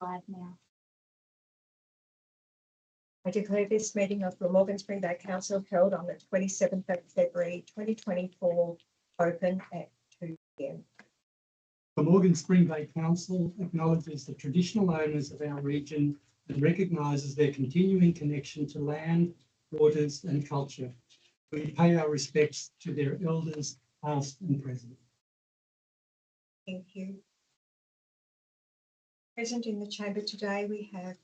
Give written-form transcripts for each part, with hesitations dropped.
Live now. I declare this meeting of the Morgan Spring Bay Council held on the 27th of February 2024 open at 2 p.m. The Morgan Spring Bay Council acknowledges the traditional owners of our region and recognises their continuing connection to land, waters and culture. We pay our respects to their elders, past and present. Thank you. Present in the chamber today, we have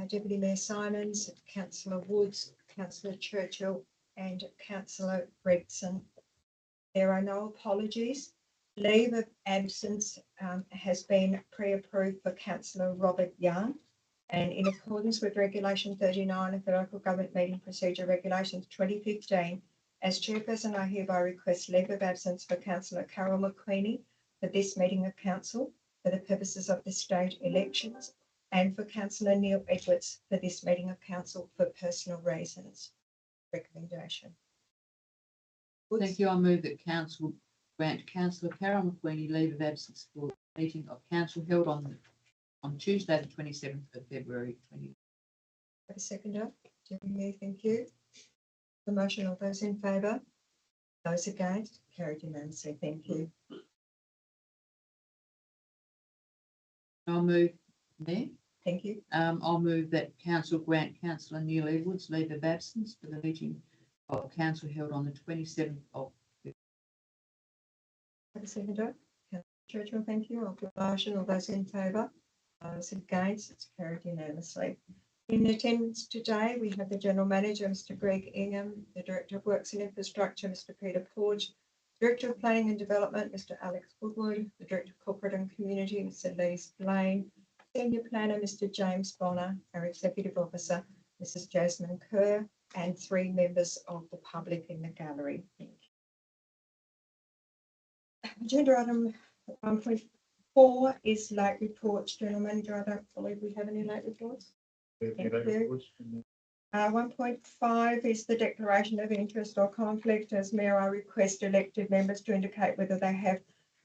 Deputy Mayor Simons, Councillor Woods, Councillor Churchill and Councillor Gregson. There are no apologies. Leave of absence has been pre-approved for Councillor Robert Young, and in accordance with Regulation 39 of the Local Government Meeting Procedure Regulations 2015, as chairperson, I hereby request leave of absence for Councillor Carol McQueenie for this meeting of council for the purposes of the state elections, and for Councillor Neil Edwards for this meeting of council for personal reasons. Recommendation. Woods. Thank you. I move that council grant Councillor Carol McQueenie leave of absence for the meeting of council held on Tuesday, the 27th of February 20. Have a seconder. Thank you. The motion, all those in favour? Those against? Carried unanimously. Thank you. I'll move there. Thank you. I'll move that council grant Councillor Neil Edwards leave of absence for the meeting of council held on the 27th of February. Have a seconder. Councillor Churchill, thank you. I'll put the motion. All those in favour? Those against? It's carried unanimously. In attendance today, we have the General Manager, Mr. Greg Ingham, the Director of Works and Infrastructure, Mr. Peter Porge, Director of Planning and Development, Mr. Alex Woodward, the Director of Corporate and Community, Mr. Lise Blaine, Senior Planner, Mr. James Bonner, our Executive Officer, Mrs. Jasmine Kerr, and 3 members of the public in the gallery. Thank you. Agenda item 1.4 is late reports. General Manager, I don't believe we have any late reports. Thank you. 1.5 is the declaration of interest or conflict. As Mayor, I request elected members to indicate whether they have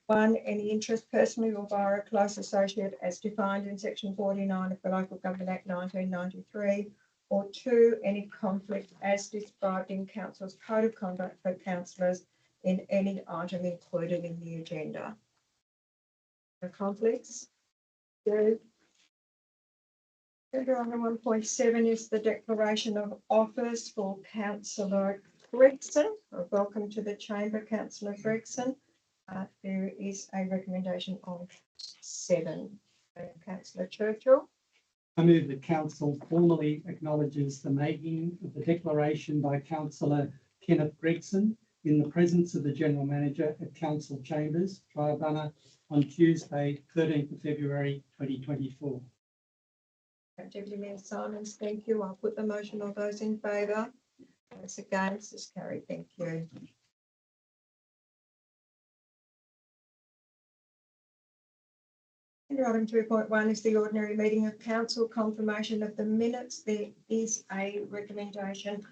1, any interest personally or via a close associate as defined in section 49 of the Local Government Act 1993, or 2, any conflict as described in Council's Code of Conduct for councillors in any item included in the agenda. The conflicts? Good. Agenda item 1.7 is the declaration of office for Councillor Gregson. Welcome to the chamber, Councillor Gregson. There is a recommendation of 7. Councillor Churchill. I move that council formally acknowledges the making of the declaration by Councillor Kenneth Gregson in the presence of the General Manager at Council Chambers, Triabunna, on Tuesday, 13th of February 2024. Deputy Mayor Simons, thank you. I'll put the motion. All those in favour? Those against? It's carried. Thank you. Item 2.1 is the ordinary meeting of council confirmation of the minutes. There is a recommendation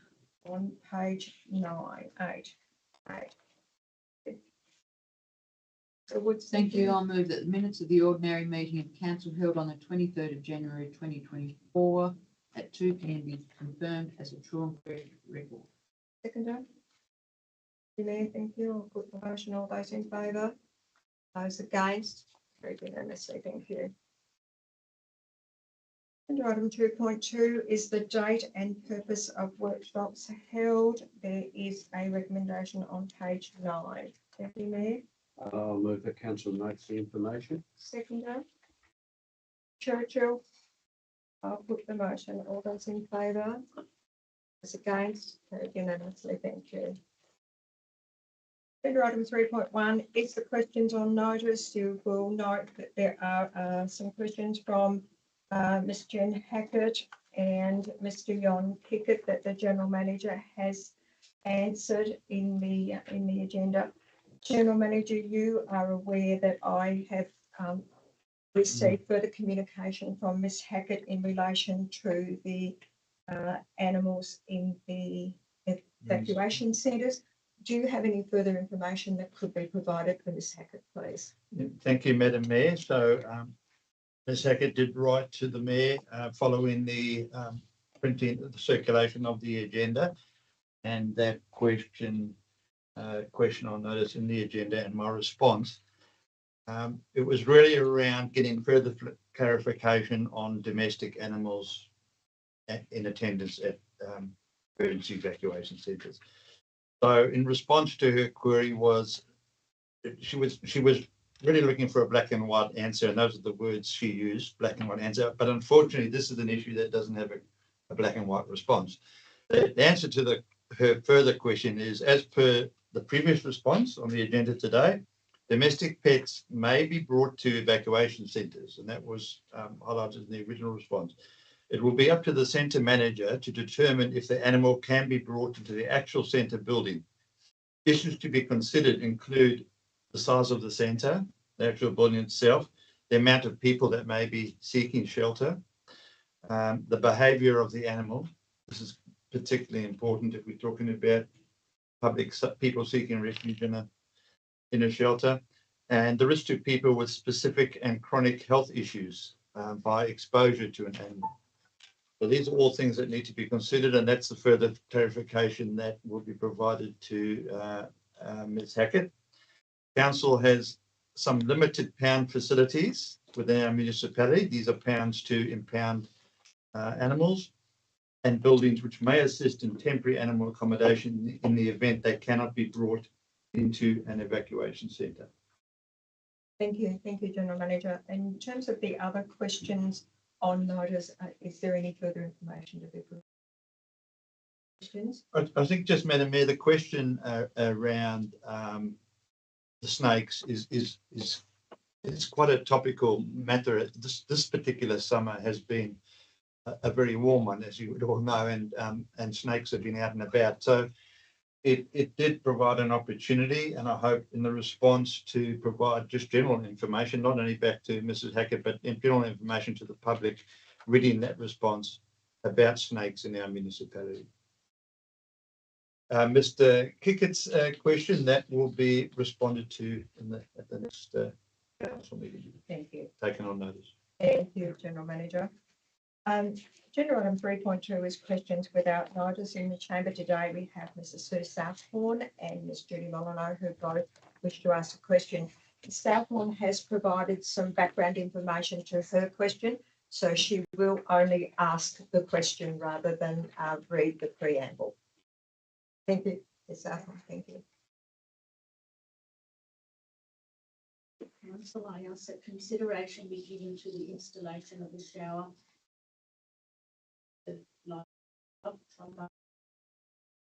on page 8. Thank you. I'll move that the minutes of the ordinary meeting of council held on the 23rd of January 2024 at 2 p.m. be confirmed as a true and correct record. Seconder. Thank you. I'll put the motion. All those in favour? Those against? Very unanimously. Thank you. And item 2.2 is the date and purpose of workshops held. There is a recommendation on page 9. Deputy Mayor. I'll move that council notes the information. Seconder. Churchill. I'll put the motion. All those in favour? Those against? Very unanimously. Thank you. Agenda item 3.1 is the questions on notice. You will note that there are some questions from Ms. Jen Hackett and Mr. Jon Pickett that the General Manager has answered in the agenda. General Manager, you are aware that I have received further communication from Ms. Hackett in relation to the animals in the evacuation centres. Do you have any further information that could be provided for Ms. Hackett, please? Thank you, Madam Mayor. So Ms Hackett did write to the Mayor following the the circulation of the agenda, and that question on notice in the agenda and my response. It was really around getting further clarification on domestic animals in attendance at emergency evacuation centres. So in response to her query she was really looking for a black and white answer, and those are the words she used, black and white answer. But unfortunately, this is an issue that doesn't have a black and white response. The answer to her further question is, as per the previous response on the agenda today, domestic pets may be brought to evacuation centres, and that was highlighted in the original response. It will be up to the centre manager to determine if the animal can be brought into the actual centre building. Issues to be considered include the size of the centre, the actual building itself, the amount of people that may be seeking shelter, the behaviour of the animal. This is particularly important if we're talking about people seeking refuge in a shelter, and the risk to people with specific and chronic health issues by exposure to an animal. So these are all things that need to be considered, and that's the further clarification that will be provided to Ms Hackett. Council has some limited pound facilities within our municipality. These are pounds to impound animals and buildings which may assist in temporary animal accommodation in the event they cannot be brought into an evacuation centre. Thank you, General Manager. In terms of the other questions on notice, is there any further information to be provided? Questions? I think just, Madam Mayor, the question around the snakes is quite a topical matter. This particular summer has been a very warm one, as you would all know, and snakes have been out and about. So it did provide an opportunity, and I hope in the response to provide just general information, not only back to Mrs Hackett, but in general information to the public reading that response about snakes in our municipality. Mr Kickett's question, that will be responded to at the next council meeting. Thank you. Taken on notice. Thank you, General Manager. Agenda item 3.2 is questions without notice. In the chamber today, we have Mrs Sue Southbourne and Ms Judy Molyneux, who both wish to ask a question. Ms Southbourne has provided some background information to her question, so she will only ask the question rather than read the preamble. Thank you, Ms Southbourne. Thank you. Council, I ask that consideration be given to the installation of the shower. The light up from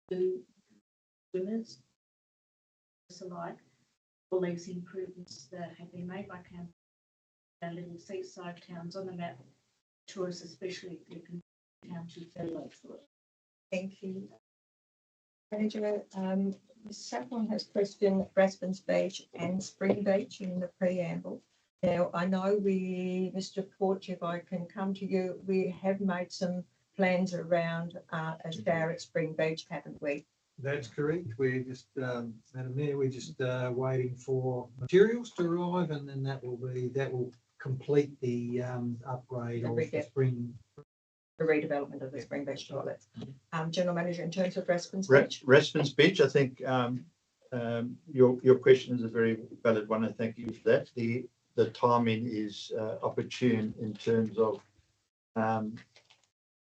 the swimmers alike. All these improvements that have been made by council, our little seaside towns on the map, tourists, especially if you can town to fellow tourists. Thank you. Manager, Ms Southbourne has questioned Raspens Beach and Spring Beach in the preamble. Now, I know Mr Porch, if I can come to you, we have made some plans around a shower at Spring Beach, haven't we? That's correct. We're just, Madam Mayor, we're just waiting for materials to arrive, and then that will complete the upgrade of the spring. The redevelopment of the Spring Beach toilets. General Manager, in terms of Raspens Beach? Raspens Beach, I think your question is a very valid one, and thank you for that. The timing is opportune in terms of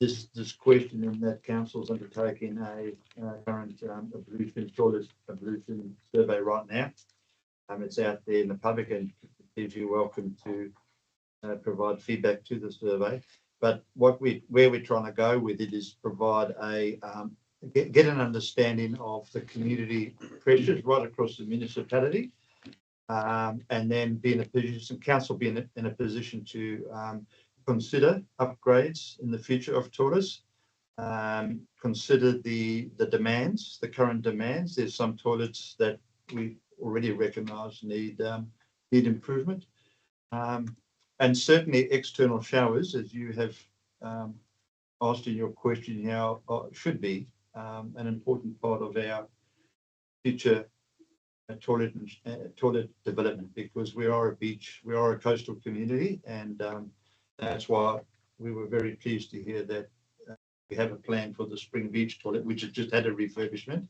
this question, in that council's undertaking a current ablution survey right now. It's out there in the public, and you're welcome to provide feedback to the survey. But where we're trying to go with it is provide get an understanding of the community pressures right across the municipality, and then be in a position, council be in a position to consider upgrades in the future of toilets. Consider the demands, the current demands. There's some toilets that we already recognise need improvement. And certainly external showers, as you have asked in your question, how should be an important part of our future toilet development, because we are a beach, we are a coastal community, and that's why we were very pleased to hear that we have a plan for the Spring Beach toilet, which has just had a refurbishment.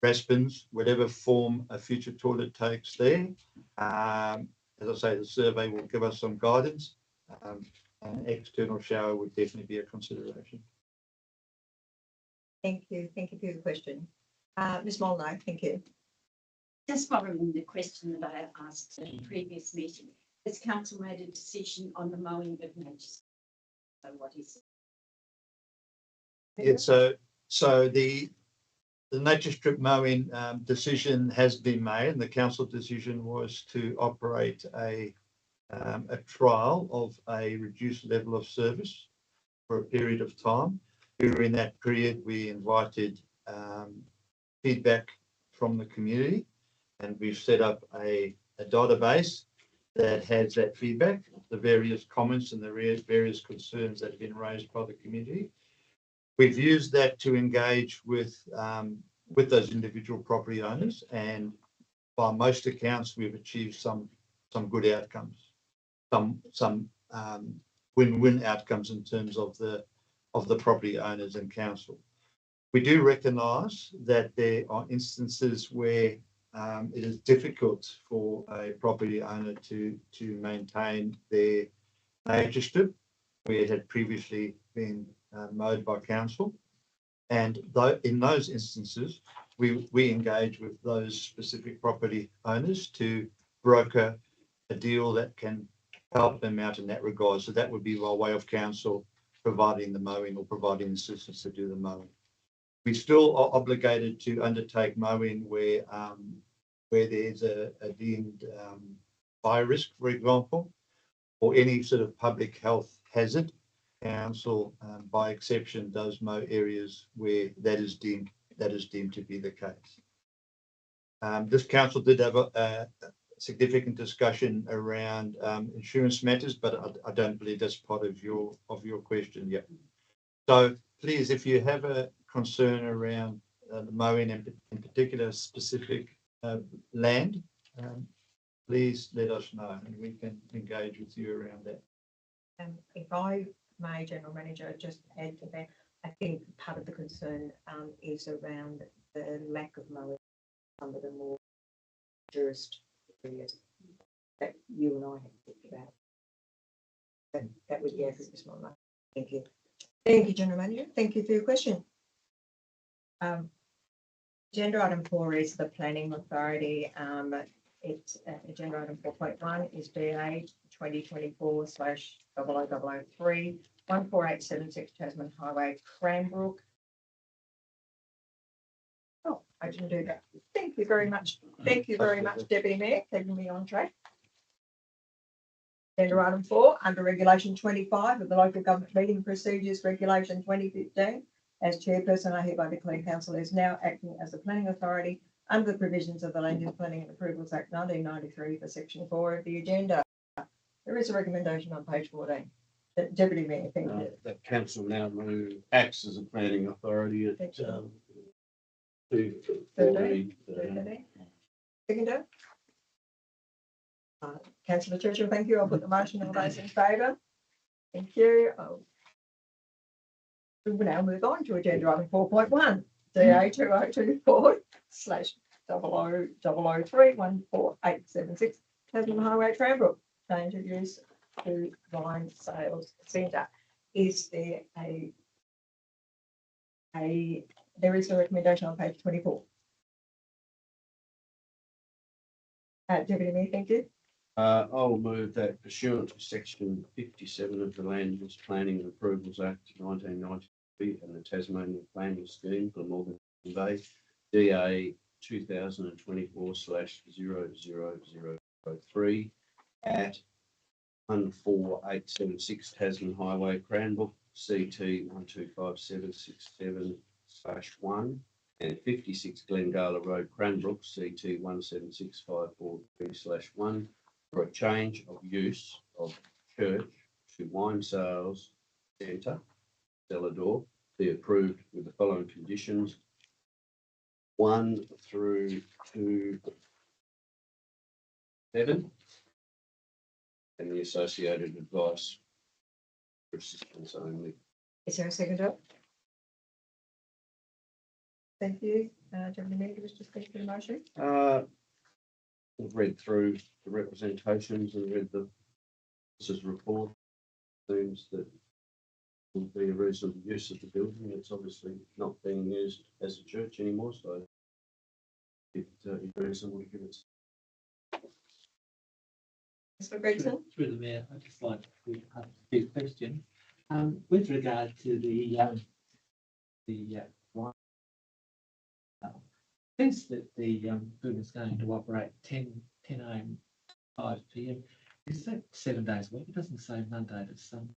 Raspins, whatever form a future toilet takes there. As I say, the survey will give us some guidance. An external shower would definitely be a consideration. Thank you for your question. Ms Molnar, thank you. Just following the question that I asked in the previous meeting, has council made a decision on the mowing of nature? So what is it? Yeah, so the nature strip mowing decision has been made, and the council decision was to operate a trial of a reduced level of service for a period of time. During that period, we invited feedback from the community, and we've set up a database that has that feedback, the various comments and the various concerns that have been raised by the community. We've used that to engage with those individual property owners, and by most accounts, we've achieved some good outcomes, some win-win outcomes in terms of the property owners and council. We do recognise that there are instances where it is difficult for a property owner to maintain their nature strip where it had previously been mowed by council, and in those instances we engage with those specific property owners to broker a deal that can help them out in that regard. So that would be by way of council providing the mowing or providing assistance to do the mowing. We still are obligated to undertake mowing where there's a deemed fire risk, for example, or any sort of public health hazard. Council, by exception, does mow areas where that is deemed to be the case. This council did have a significant discussion around insurance matters, but I don't believe that's part of your question yet. So please, if you have a concern around the mowing and in particular specific land, please let us know and we can engage with you around that. If I may, General Manager, just add to that, I think part of the concern is around the lack of mowing under the more tourist areas that you and I have talked about. That would be everything, Ms Molnar. Thank you. Thank you, General Manager. Thank you for your question. Agenda item 4 is the Planning Authority. It's agenda item 4.1 is DA 2024/00003 14876 Tasman Highway, Cranbrook. Oh, I didn't do that. Thank you very much. Thank you very much, Deputy Mayor, keeping me on track. Agenda item 4, under Regulation 25 of the Local Government Meeting Procedures Regulation 2015. As chairperson, I hereby declare council is now acting as the planning authority under the provisions of the Land Use Planning and Approvals Act 1993 for section 4 of the agenda. There is a recommendation on page 14. Deputy Mayor, thank you. That council now acts as a planning authority at 2:40. Seconder. Councillor Churchill, thank you. I'll put the motion. All those in favour? Thank you. We will now move on to agenda item 4.1, DA 2024/00003 14876 Tasman Highway, Cranbrook. Change of use to wine sales centre. Is there there is a recommendation on page 24. Deputy Mayor, thank you. I'll move that pursuant to section 57 of the Land Use Planning and Approvals Act 1993 and the Tasmanian Planning Scheme for Morgan Bay, DA 2024/00003 at 14876 Tasman Highway, Cranbrook, CT 125767/1 and 56 Glengala Road, Cranbrook, CT 176543/1 for a change of use of church to wine sales centre, Celador, be approved with the following conditions. 1 through to 7 and the associated advice for assistance only. Is there a seconder? Thank you. Deputy Mayor, wish to speak to the motion? We've read through the representations and read the officer's report. Seems that will be a reasonable use of the building. It's obviously not being used as a church anymore, so it is reasonable to give it. Councillor Gregson? Through the mayor, I'd just like to ask a few questions. With regard to the since that the building is going to operate 10 a.m. 5 p.m. Is that 7 days a week? It doesn't say Monday to Sunday.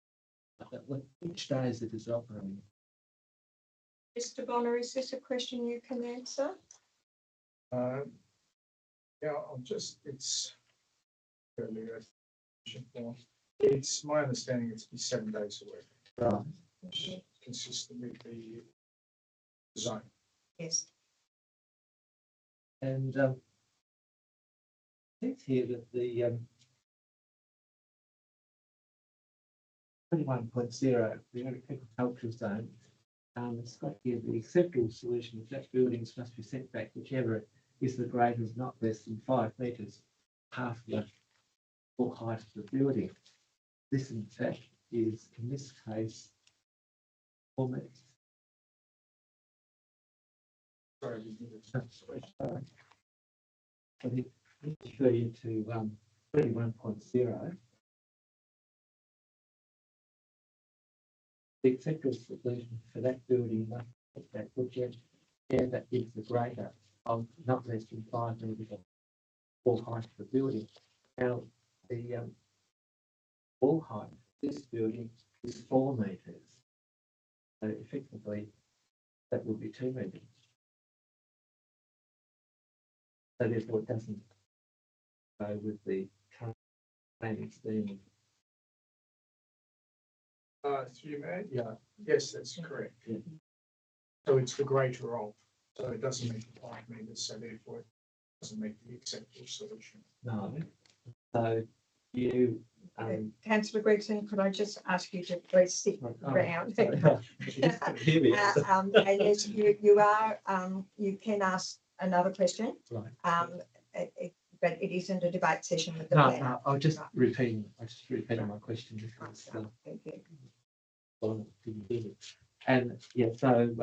Which days it is operating? Mr. Bonner, is this a question you can answer? Yeah, I'll just, it's earlier. It's my understanding it's be 7 days a week. Right. Consistent with the design. Yes. And it's here that the 21.0, the agricultural zone, it's got here the acceptable solution is that buildings must be set back whichever is the grade is not less than 5 metres, half the full height of the building. This in fact is, in this case, 4 metres. Sorry, I think refer you to 31.0. The acceptable solution for that building must be that whichever that gives the greater of not less than 5 metres of wall height of the building. Now, the wall height of this building is 4 metres. So effectively, that would be 2 metres. So therefore, it doesn't go with the current planning scheme. Through Mayor, yeah, yes, that's correct. Yeah. So it's the greater of, so it doesn't make the 5 metres, so therefore it doesn't make the acceptable solution. No. So you Councillor Gregson, could I just ask you to please stick around? Hear me. And yes, you are, you can ask another question. Right. But it isn't a debate session with the No, planner. no, I'll just repeat my question because Thank you. Donna didn't hear me. And yeah, so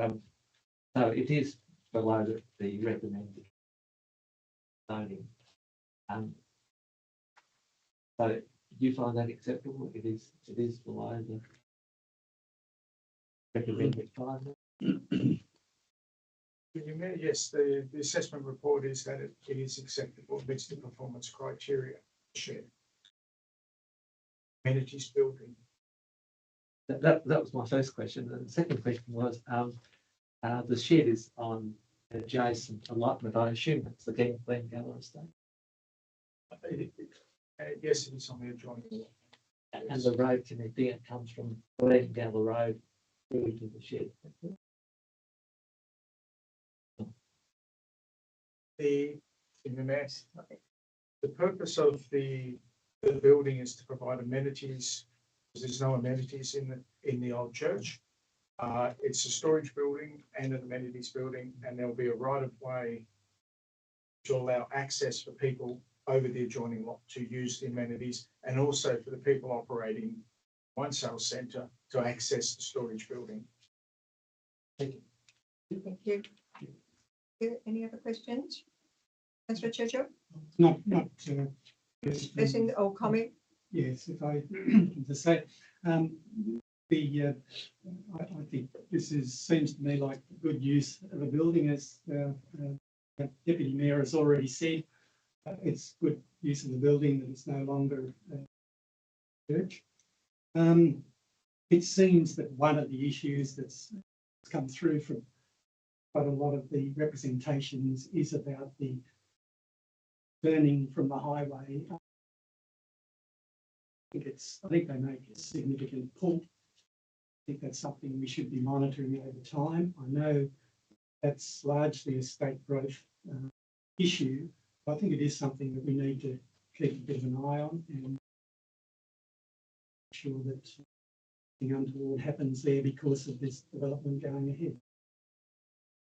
it is below the recommended zoning. So do you find that acceptable? It is below the recommended 5. Yes, the assessment report is that it is acceptable, meets the performance criteria. Shed. Amenities building. That was my first question. And the second question was, the shed is on adjacent allotment. I assume it's the Glen Gallery estate. Yes, it is on the adjoining lot. And the road connecting it comes from Glen Gallery Road through to the shed. The purpose of the building is to provide amenities, because there's no amenities in the old church. It's a storage building and an amenities building, and there'll be a right of way to allow access for people over the adjoining lot to use the amenities, and also for the people operating wine sales centre to access the storage building. Thank you. Thank you. Any other questions? Councillor Churchill? Not, Question or comment? yes, if I to say, I think this seems to me like good use of a building, as Deputy Mayor has already said. It's good use of the building, that it's no longer a church. It seems that one of the issues that's come through from quite a lot of the representations is about the burning from the highway. I think they make a significant point. I think that's something we should be monitoring over time. I know that's largely a state growth issue. I think it is something that we need to keep a bit of an eye on and make sure that nothing untoward happens there because of this development going ahead.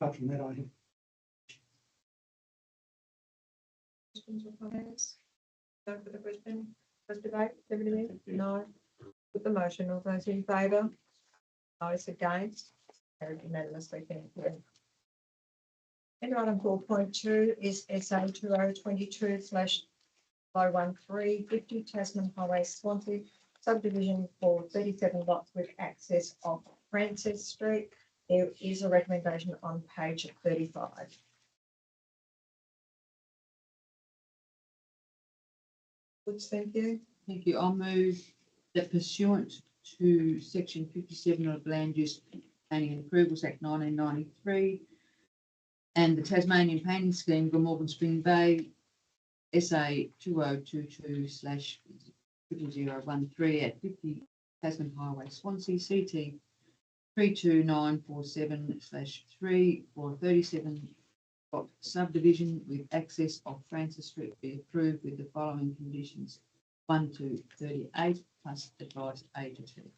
Apart from that, I have Questions or comments? No for the question. First debate, Deputy Mayor? No. Put the motion. All those in favour? Those against? Carried unanimously. Thank you. And item 4.2 is SA 2022/013 Tasman Highway Swansea subdivision for 37 lots with access off Francis Street. There is a recommendation on page 35. Woods, thank you. Thank you. I'll move that pursuant to section 57 of the Land Use Planning and Approvals Act 1993 and the Tasmanian Planning Scheme, Glamorgan Spring Bay, SA 2022/0013 at 50 Tasman Highway, Swansea, CT 32947/3 for a 37 lot subdivision with access off Francis Street be approved with the following conditions: 1 to 38 plus advised agency.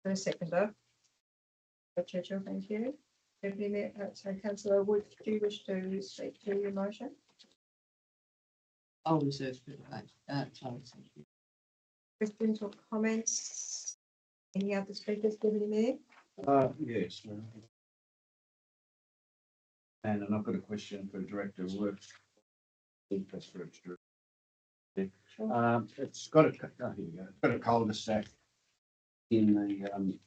For a seconder. Churchill, thank you. Deputy Mayor, Councillor Wood, do you wish to speak to your motion? I'll reserve for debate. Close, thank you. Questions or comments? Any other speakers, Deputy Mayor? Yes. And I've got a question for Director of Works. Interest for its director. It's got a, here we go. It's got a cul-de-sac in the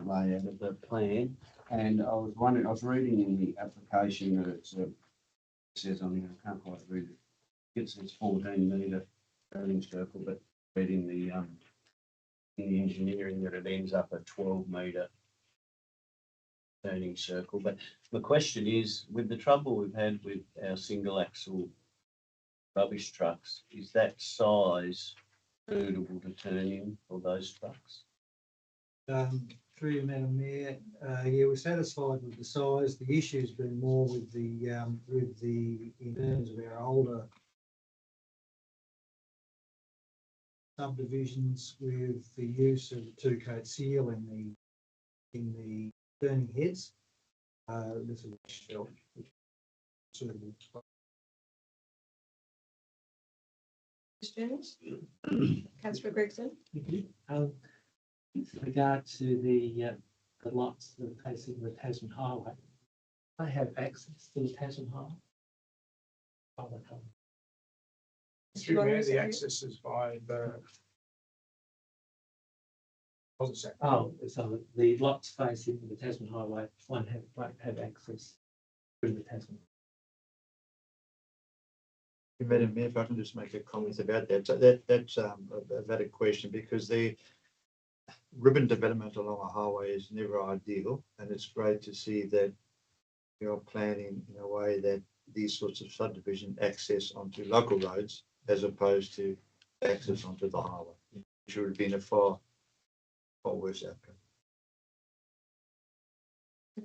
layout of the plan, and I was wondering, I was reading in the application that it's it says on here, I can't quite read it. It says 14 metre turning circle, but reading the in the engineering that it ends up a 12 metre turning circle. But the question is, with the trouble we've had with our single axle rubbish trucks, is that size suitable to turn in for those trucks? Through you, Madam Mayor, yeah, we're satisfied with the size. The issue's been more with the in terms of our older subdivisions with the use of the two-coat seal in the turning heads. This is suitable. Questions? Councillor Gregson? Thank you. With regard to the lots that are facing the Tasman Highway, I have access to the Tasman Highway. Through where the access is by the cul-de-sac. Oh, so the lots facing the Tasman Highway won't have access through the Tasman. Madam Mayor, if I can just make a comment about that. So that's I've had a question because the ribbon development along a highway is never ideal, and it's great to see that you're planning in a way that these sorts of subdivision access onto local roads as opposed to access onto the highway, which would have been a far worse outcome.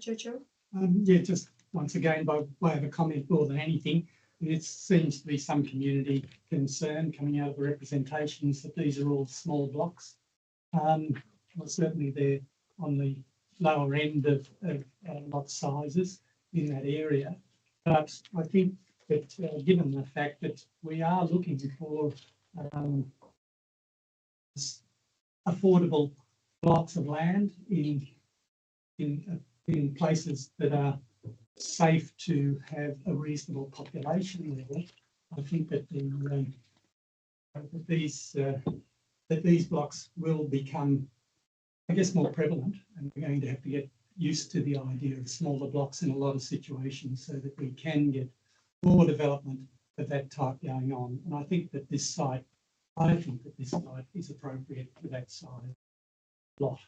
Churchill? Yeah, just once again, by way of a comment more than anything, it seems to be some community concern coming out of the representations that these are all small blocks. Well, certainly they're on the lower end of lot sizes in that area. But I think that given the fact that we are looking for affordable blocks of land in places that are safe to have a reasonable population level, I think that these blocks will become, I guess, more prevalent, and we're going to have to get used to the idea of smaller blocks in a lot of situations so that we can get more development of that type going on. And I think that this site is appropriate for that size lot.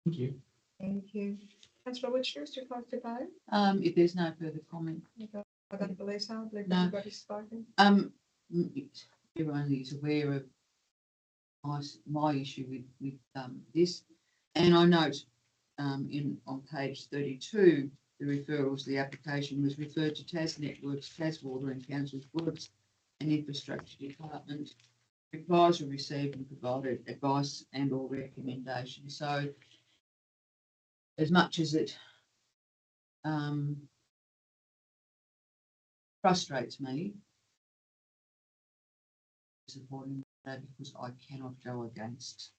Thank you. Thank you. Councillor Wood, do you like to go? If there's no further comment. I don't believe so. I believe No. everybody's spoken. Everyone is aware of my issue with this, and I note on page 32 the referrals, the application was referred to Tas Networks, Tas Water and Council's Woods and Infrastructure Department. Replies were received and provided advice and or recommendations. So as much as it frustrates me, supporting that because I cannot go against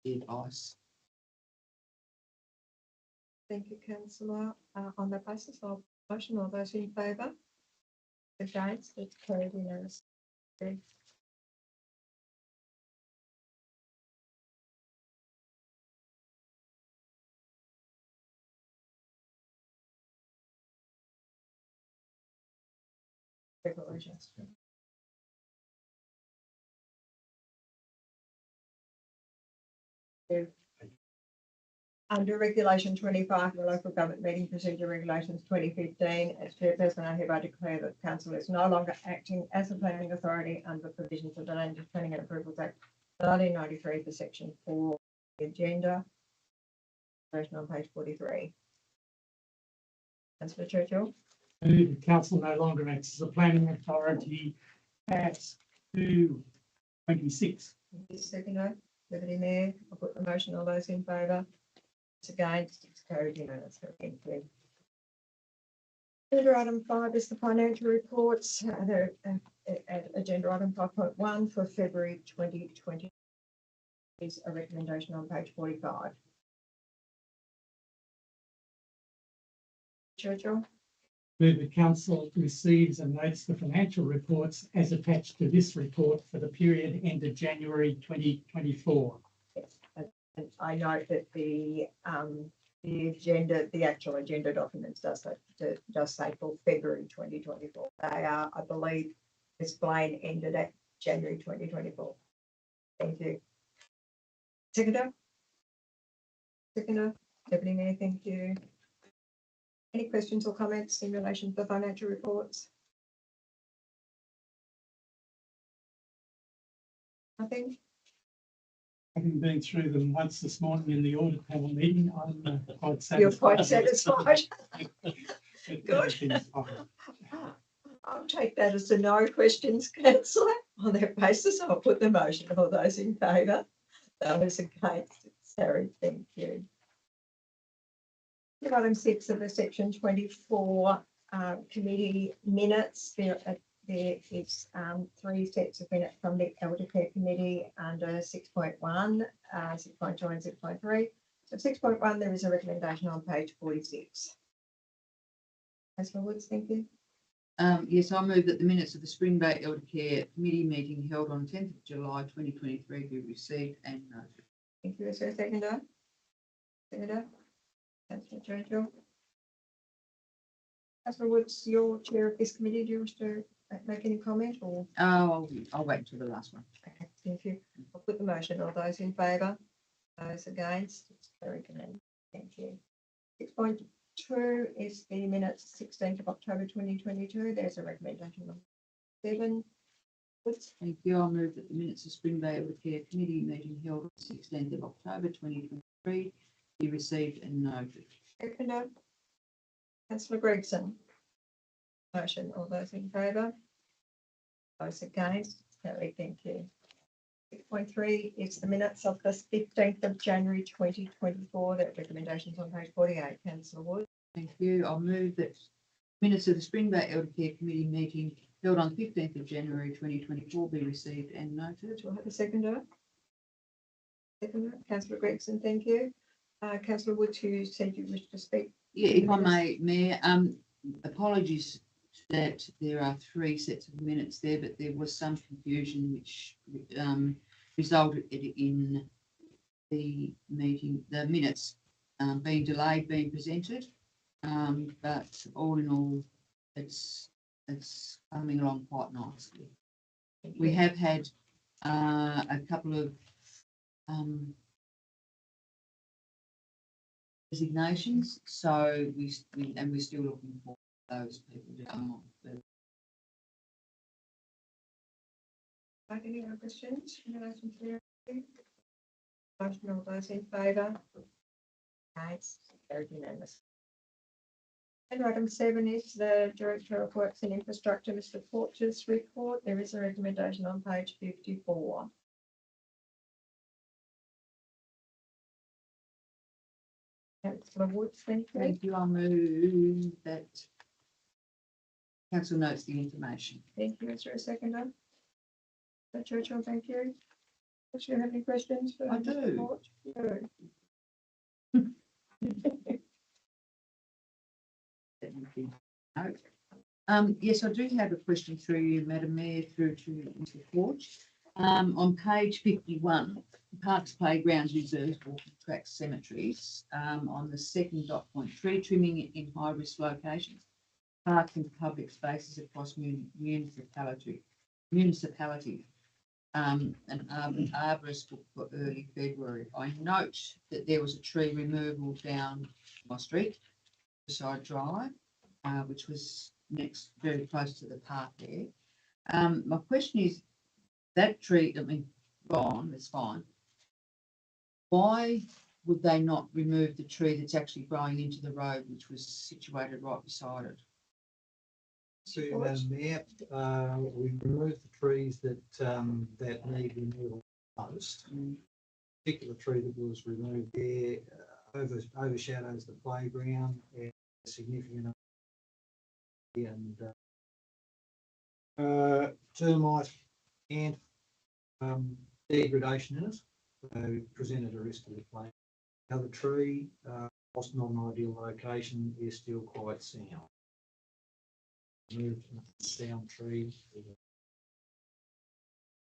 the advice. Thank you, councillor. On that basis, I'll motion all those in favour. Against, it's carried unanimously. Under Regulation 25, the Local Government Meeting Procedure Regulations 2015, as chairperson, I hereby declare that council is no longer acting as a planning authority under the provisions of the Land Use Planning and Approvals Act 1993 for section 4, the agenda. Version on page 43. Councillor Churchill. The council no longer acts as a planning authority at 2:26. Seconder, Deputy Mayor, I'll put the motion. All those in favour? It's against, it's carried unanimously. Thank you. Agenda item 5 is the financial reports. Agenda item 5.1 for February 2020 is a recommendation on page 45. Churchill. Move the council receives and notes the financial reports as attached to this report for the period ended January 2024. And I note that the agenda, the actual agenda documents does say for February 2024. They are, I believe, this Blaine ended at January 2024. Thank you. Seconder, Deputy Mayor, thank you. Any questions or comments in relation to the financial reports? Nothing? Having been through them once this morning in the audit panel meeting, I'm quite satisfied. You're quite satisfied. Good. I'll take that as a no questions, councillor. On that basis, I'll put the motion. All those in favour? Those against? It's carried. Thank you. Item 6 of the section 24 committee minutes. There is 3 sets of minutes from the Elder Care Committee under 6.1, 6.2 and 6.3. So 6.1, there is a recommendation on page 46. Councillor Woods, thank you. Yes, I move that the minutes of the Spring Bay Elder Care Committee meeting held on 10th of July 2023 be received and noted. Thank you. Is there a seconder? Seconder? Councillor Churchill. Councillor Woods, you're chair of this committee. Do you wish to make any comment or? Oh, I'll wait until the last one. Okay, thank you. I'll put the motion. All those in favour? Those against? It's carried. Thank you. 6.2 is the minutes 16th of October 2022. There's a recommendation on 7. Woods. Thank you. I'll move that the minutes of Spring Bay Elder Care Committee meeting held on 16th of October 2023 be received and noted. Seconder. Councillor Gregson. Motion. All those in favour? Those against? Carried. Thank you. 6.3 is the minutes of the 15th of January 2024. That recommendations on page 48. Councillor Wood. Thank you. I'll move that minutes of the Spring Bay Elder Care Committee meeting held on 15th of January 2024 be received and noted. Do I have a seconder? Seconder. Councillor Gregson, thank you. Councillor Wood, who said you wish to speak. Yeah, if I may, Mayor, apologies that there are 3 sets of minutes there, but there was some confusion which resulted in the meeting, the minutes being delayed, being presented. But all in all, it's coming along quite nicely. We have had a couple of resignations, so we're still looking for those people to come on. Any other questions in relation to the motion? All those in favour? Carried unanimous. And item 7 is the Director of Works and Infrastructure, Mr. Porter's report. There is a recommendation on page 54. Councillor Woods, thank you. Thank you. I'll move that council notes the information. Thank you. Is there a seconder? Mr. Churchill, thank you. Do you have any questions? For I Mr. do. Port? You No. Yes, I do have a question through you, Madam Mayor, through to Mr. Forge. On page 51, parks, playgrounds, reserves, walking tracks, cemeteries, on the second dot point, tree trimming in high-risk locations, parks and public spaces across municipalities. An arborist book for early February. I note that there was a tree removal down my street, beside Drive, which was next, very close to the park there. My question is, that tree, I mean, gone, that's fine. Why would they not remove the tree that's actually growing into the road, which was situated right beside it? So, Madam Mayor, we removed the trees that need removal most. Particular tree that was removed there overshadows the playground and significant and termite and degradation in it. So presented a risk to the plant. Now the tree, whilst not an ideal location, is still quite sound. Moved sound tree.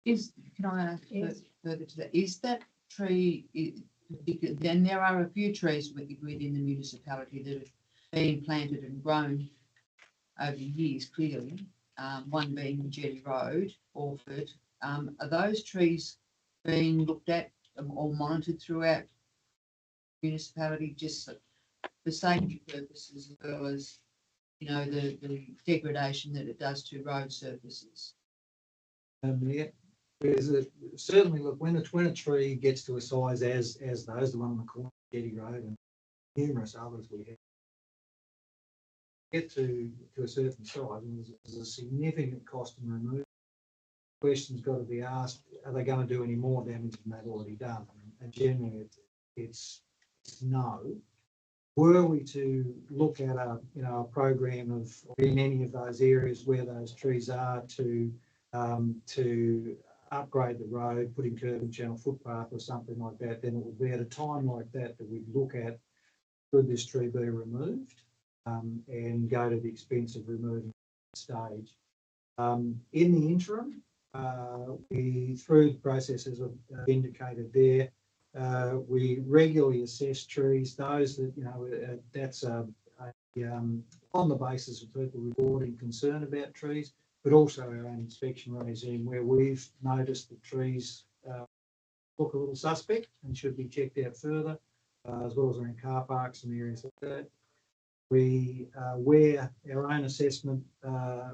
Can I ask further to that? Is that tree, then there are a few trees within the municipality that have been planted and grown over years, clearly, one being Jetty Road, Orford. Are those trees being looked at or monitored throughout municipality just for safety purposes as well as, the degradation that it does to road surfaces? Yeah, certainly look when a tree gets to a size as those, the one on the corner of Jetty Road and numerous others we have, get to a certain size, and there's a significant cost in removal. Question's got to be asked: are they going to do any more damage than they've already done? And generally, it's no. Were we to look at a program of in any of those areas where those trees are to upgrade the road, put in curb and channel footpath or something like that, then it would be at a time like that we'd look at, could this tree be removed, and go to the expense of removing the stage. In the interim, we, through the processes I've indicated there, we regularly assess trees, those that, that's on the basis of people reporting concern about trees, but also our own inspection regime where we've noticed that trees look a little suspect and should be checked out further, as well as around car parks and areas like that. We, where our own assessment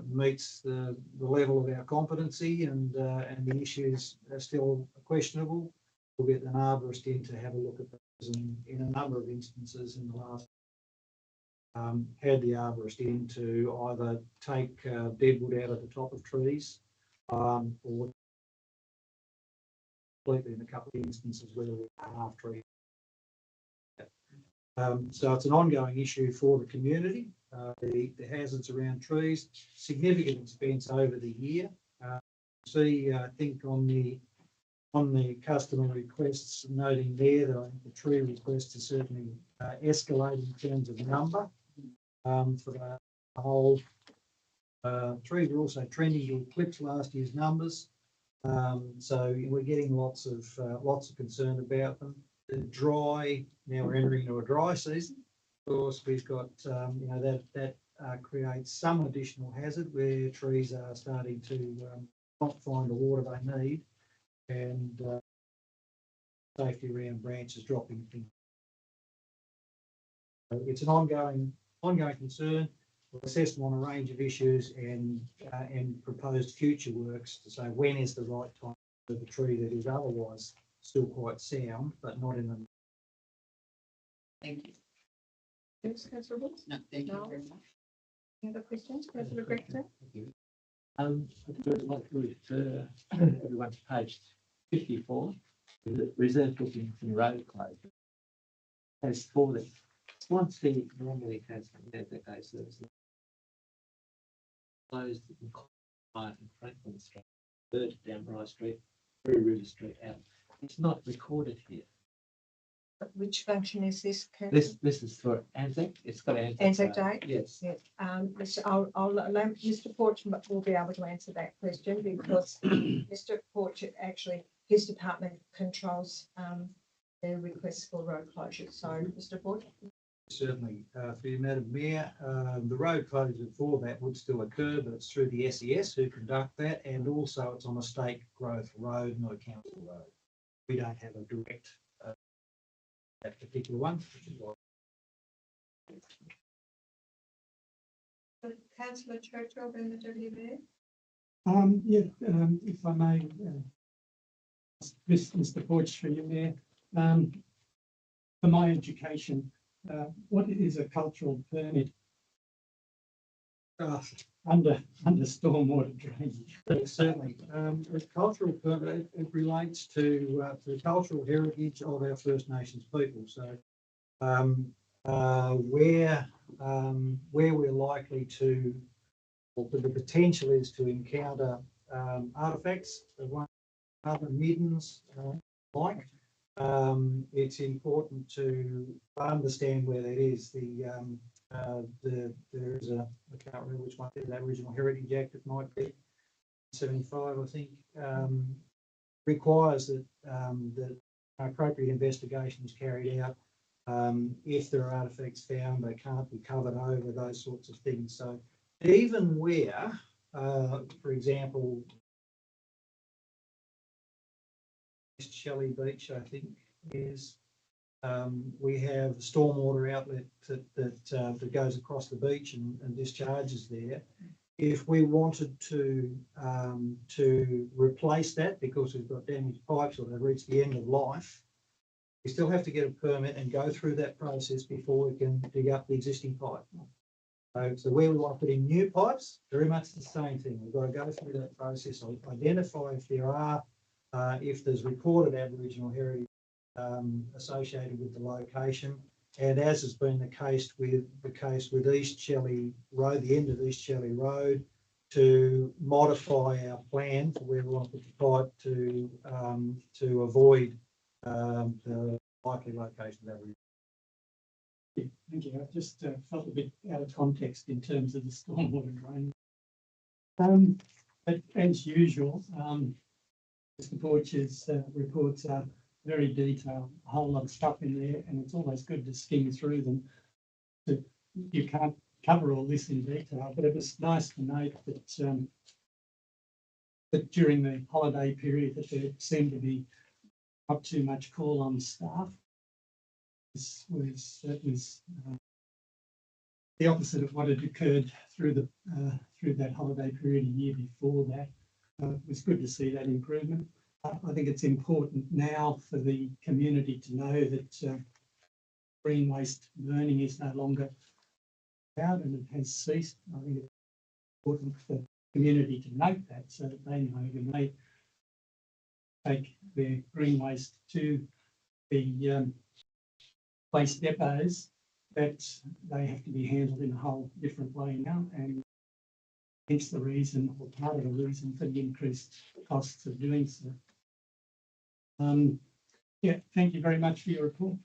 meets the level of our competency and the issues are still questionable, we'll get an arborist in to have a look at those. And in a number of instances in the last, had the arborist in to either take deadwood out of the top of trees, or completely in a couple of instances where we half tree. So it's an ongoing issue for the community. The hazards around trees, significant expense over the year. See, I think on the customer requests, noting there that I think the tree requests are certainly escalating in terms of number for the whole. Trees are also trending to eclipse last year's numbers, so we're getting lots of concern about them. The dry, now we're entering into a dry season. Of course, we've got that creates some additional hazard where trees are starting to not find the water they need, and safety around branches dropping. So it's an ongoing concern. We'll assess them on a range of issues and proposed future works to say when is the right time for the tree that is otherwise still quite sound, but not in a. Thank you. Yes, councillor Woods. No, thank you No. very much. Any other questions, councillor Gregson? I'd really like to refer everyone to page 54, the reserve bookings and road closure. Has 4 there. Swansea normally has their services closed in Clive and Franklin Street, third down Rye Street, through River Street out. It's not recorded here. Which function is this, councillor? This is for Anzac. It's got Anzac Day? Yes. Yes, I'll allow Mr. Porch will be able to answer that question because Mr. Porch, actually, his department controls the requests for road closures. So, Mr. Porch? Certainly, for you, Madam Mayor, the road closure for that would still occur, but it's through the SES who conduct that, and also it's on a state growth road, not a council road. We don't have a direct that particular one, which is why. Councillor Churchill, then the Deputy Mayor. If I may, Mr. Porch, for you there. For my education, what is a cultural permit under stormwater drainage? Certainly, a cultural permit, it relates to the cultural heritage of our First Nations people. So, where we're likely to, or the potential is to encounter artefacts of one other middens like. It's important to understand where that is. There is I can't remember which one, that Original Heritage Act, it might be 75, I think, requires that that appropriate investigation is carried out. If there are artefacts found, they can't be covered over, those sorts of things. So even where, for example, Shelley Beach, I think, is we have a stormwater outlet that goes across the beach and discharges there. If we wanted to replace that because we've got damaged pipes or they've reached the end of life, we still have to get a permit and go through that process before we can dig up the existing pipe. So where we want to put in new pipes, very much the same thing. We've got to go through that process, identify if there are, if there's recorded Aboriginal heritage associated with the location, and as has been the case with East Shelley Road, the end of East Shelley Road, to modify our plan for where we want to put the pipe to avoid the likely location of Aboriginal. Yeah, thank you. I just felt a bit out of context in terms of the stormwater drain. But as usual, Mr. Porch's reports are very detailed, a whole lot of stuff in there, and it's always good to skim through them. But you can't cover all this in detail, but it was nice to note that that during the holiday period that there seemed to be not too much call on staff. This was the opposite of what had occurred through that holiday period a year before that. It was good to see that improvement. I think it's important now for the community to know that green waste burning is no longer allowed and it has ceased. I think it's important for the community to note that so that they know when they take their green waste to the waste depots that they have to be handled in a whole different way now, and hence the reason, or part of the reason, for the increased costs of doing so. Yeah, thank you very much for your report.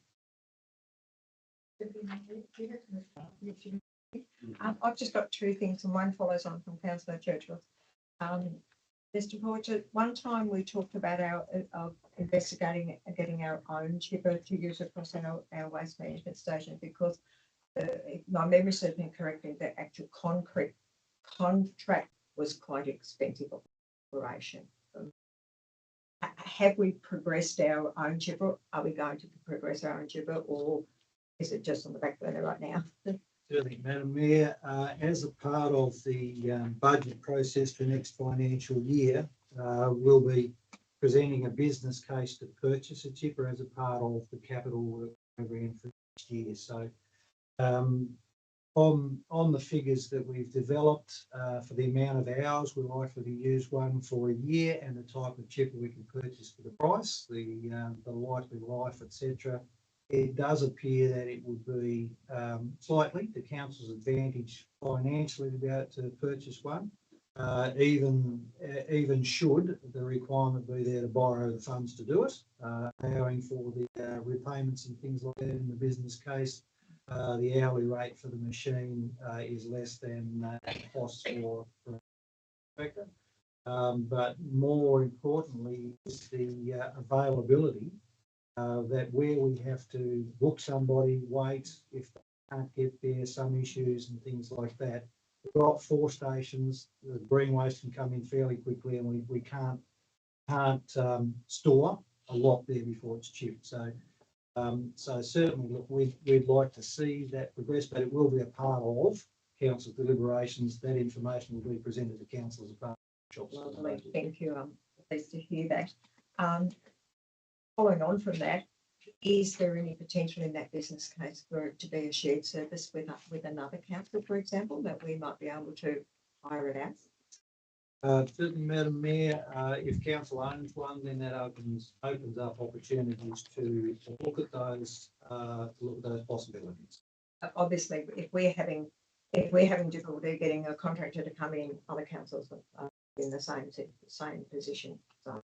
I've just got two things, and one follows on from Councillor Churchill. Mr. Porter, one time we talked about our investigating and getting our own chipper to use across our waste management station because if my memory serves me correctly, the actual concrete contract was quite expensive operation. Have we progressed our own chipper? Are we going to progress our own chipper, or is it just on the back burner right now? Certainly, Madam Mayor, as a part of the budget process for next financial year, we'll be presenting a business case to purchase a chipper as a part of the capital work program for next year. So On the figures that we've developed for the amount of hours, we're likely to use one for a year and the type of chipper we can purchase for the price, the likely life, etc. It does appear that it would be slightly the council's advantage financially to be able to purchase one, even should the requirement be there to borrow the funds to do it, allowing for the repayments and things like that in the business case. The hourly rate for the machine is less than costs for a inspector. But more importantly, is the availability that where we have to book somebody, wait, if they can't get there, some issues and things like that. We've got 4 stations, the green waste can come in fairly quickly and we can't store a lot there before it's chipped. So certainly, look, we'd like to see that progress, but it will be a part of council deliberations. That information will be presented to council as a part of the workshops. Lovely, thank you. I'm pleased to hear that. Following on from that, is there any potential in that business case for it to be a shared service with another council, for example, that we might be able to hire it out? Certainly, Madam Mayor, if council owns one, then that opens up opportunities to look at those possibilities. Obviously, if we're having difficulty getting a contractor to come in, other councils are in the same position. So,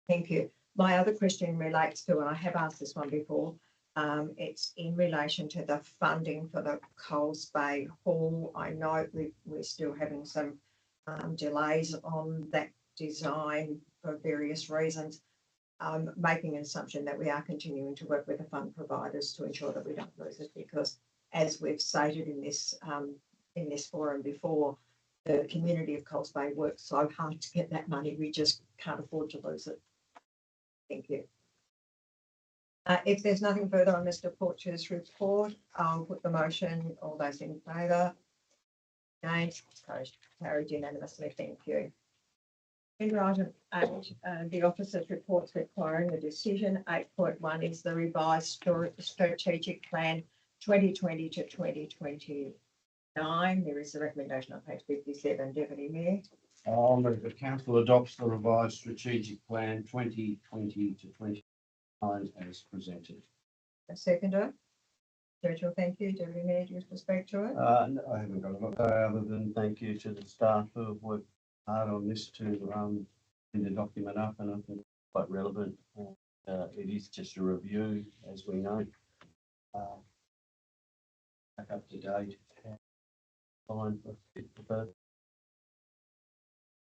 thank you. My other question relates to, and I have asked this one before, it's in relation to the funding for the Coles Bay Hall. I know we're still having some delays on that design for various reasons. Making an assumption that we are continuing to work with the fund providers to ensure that we don't lose it, because as we've stated in this forum before, the community of Coles Bay works so hard to get that money, we just can't afford to lose it. Thank you. If there's nothing further on Mr. Porcher's report, I'll put the motion. All those in favour? Against? Carried unanimously. Thank you. In item 8, the officers' reports requiring a decision. 8.1 is the revised strategic plan 2020 to 2029. There is a recommendation on page 57, Deputy Mayor. I'll move the council adopts the revised strategic plan 2020 to 2029 as presented. A seconder. Churchill, thank you. Deputy Mayor, do you wish to speak to it? No, I haven't got a lot other than thank you to the staff who have worked hard on this to bring the document up, and I think it's quite relevant. It is just a review, as we know, back up to date. Fine for purpose.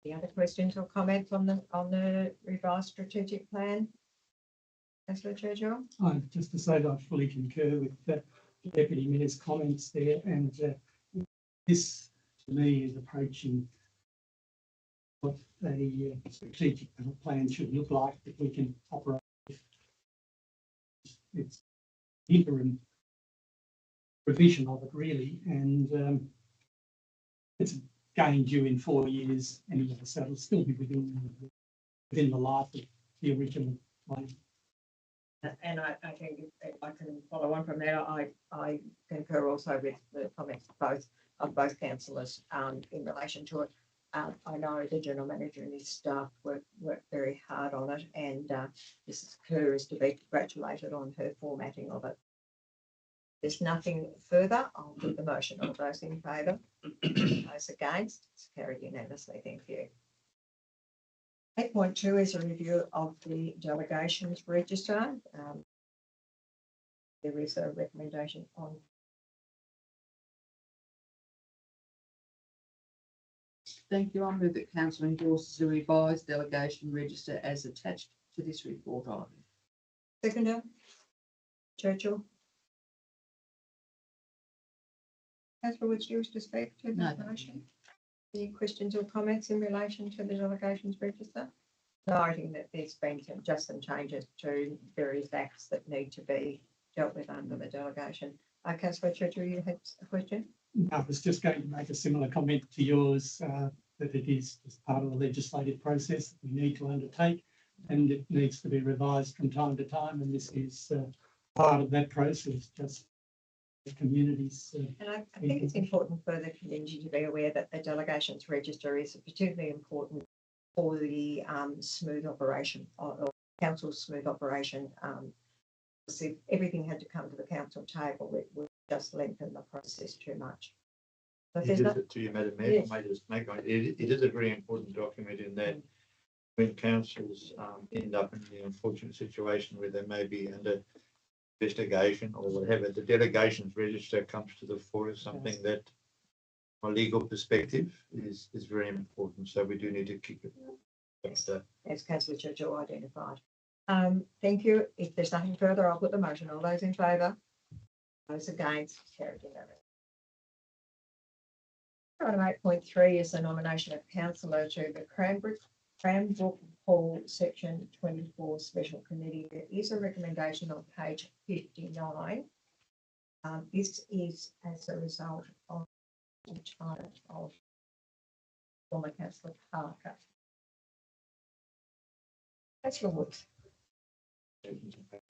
Any other questions or comments on the revised strategic plan? Councillor Churchill? Just to say that I fully concur with the Deputy Mayor's comments there, and this to me is approaching what a strategic plan should look like that we can operate with. It's interim provision of it really, and it's going due in 4 years anyway, so it'll still be within the life of the original plan. And I think if I can follow on from there, I concur also with the comments of both councillors in relation to it. I know the General Manager and his staff work very hard on it, and Mrs. Kerr is to be congratulated on her formatting of it. There's nothing further. I'll put the motion. All those in favour? Those against? It's carried unanimously. Thank you. 8.2 is a review of the delegations register. There is a recommendation on. Thank you. I move that council endorses the revised delegation register as attached to this report item. Seconder. Churchill. Councillor Woods, do you wish to speak to the motion? Any questions or comments in relation to the delegations register? Noting that there's been some changes to various acts that need to be dealt with under the delegation. Councillor Churchill, you had a question? I was just going to make a similar comment to yours, that it is just part of the legislative process that we need to undertake, and it needs to be revised from time to time, and this is part of that process. Just the communities. And I think it's important for the community to be aware that the delegations register is particularly important for the smooth operation or council's smooth operation. So if everything had to come to the council table, it would just lengthen the process too much. So if there's no, To you, Madam Mayor, Yes. I may just make, it is a very important document in that when councils end up in the unfortunate situation where they may be under investigation or whatever, the delegations register comes to the fore as something that, from a legal perspective, is very important. So we do need to keep it. as councillor Churchill identified. Thank you. If there's nothing further, I'll put the motion. All those in favour? Those against? Carried unanimously. Item 8.3 is the nomination of councillor to the Cranbrook Hall Section 24 Special Committee. There is a recommendation on page 59. This is as a result of the retirement of former councillor Parker. Councillor Woods.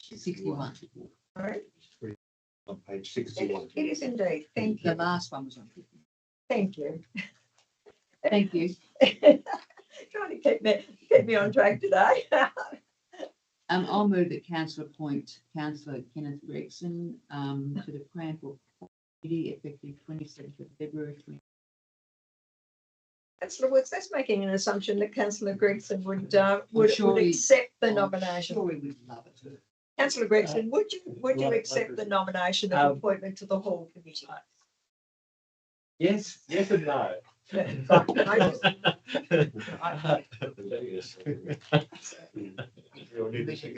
61. Sorry? On page 61. It is indeed. Thank The you. last one was on 50. Thank you. Thank you. Trying to keep me on track today. I'll move that council appoint councillor Kenneth Gregson to the Cranbrook Committee effective 27th of February. Councillor Woods, that's making an assumption that councillor Gregson would sure he- accept the I'm nomination. Sure, we would love it. Councillor Gregson, would you well, accept the nomination of Um, appointment to the Hall Committee? Yes, yes and no.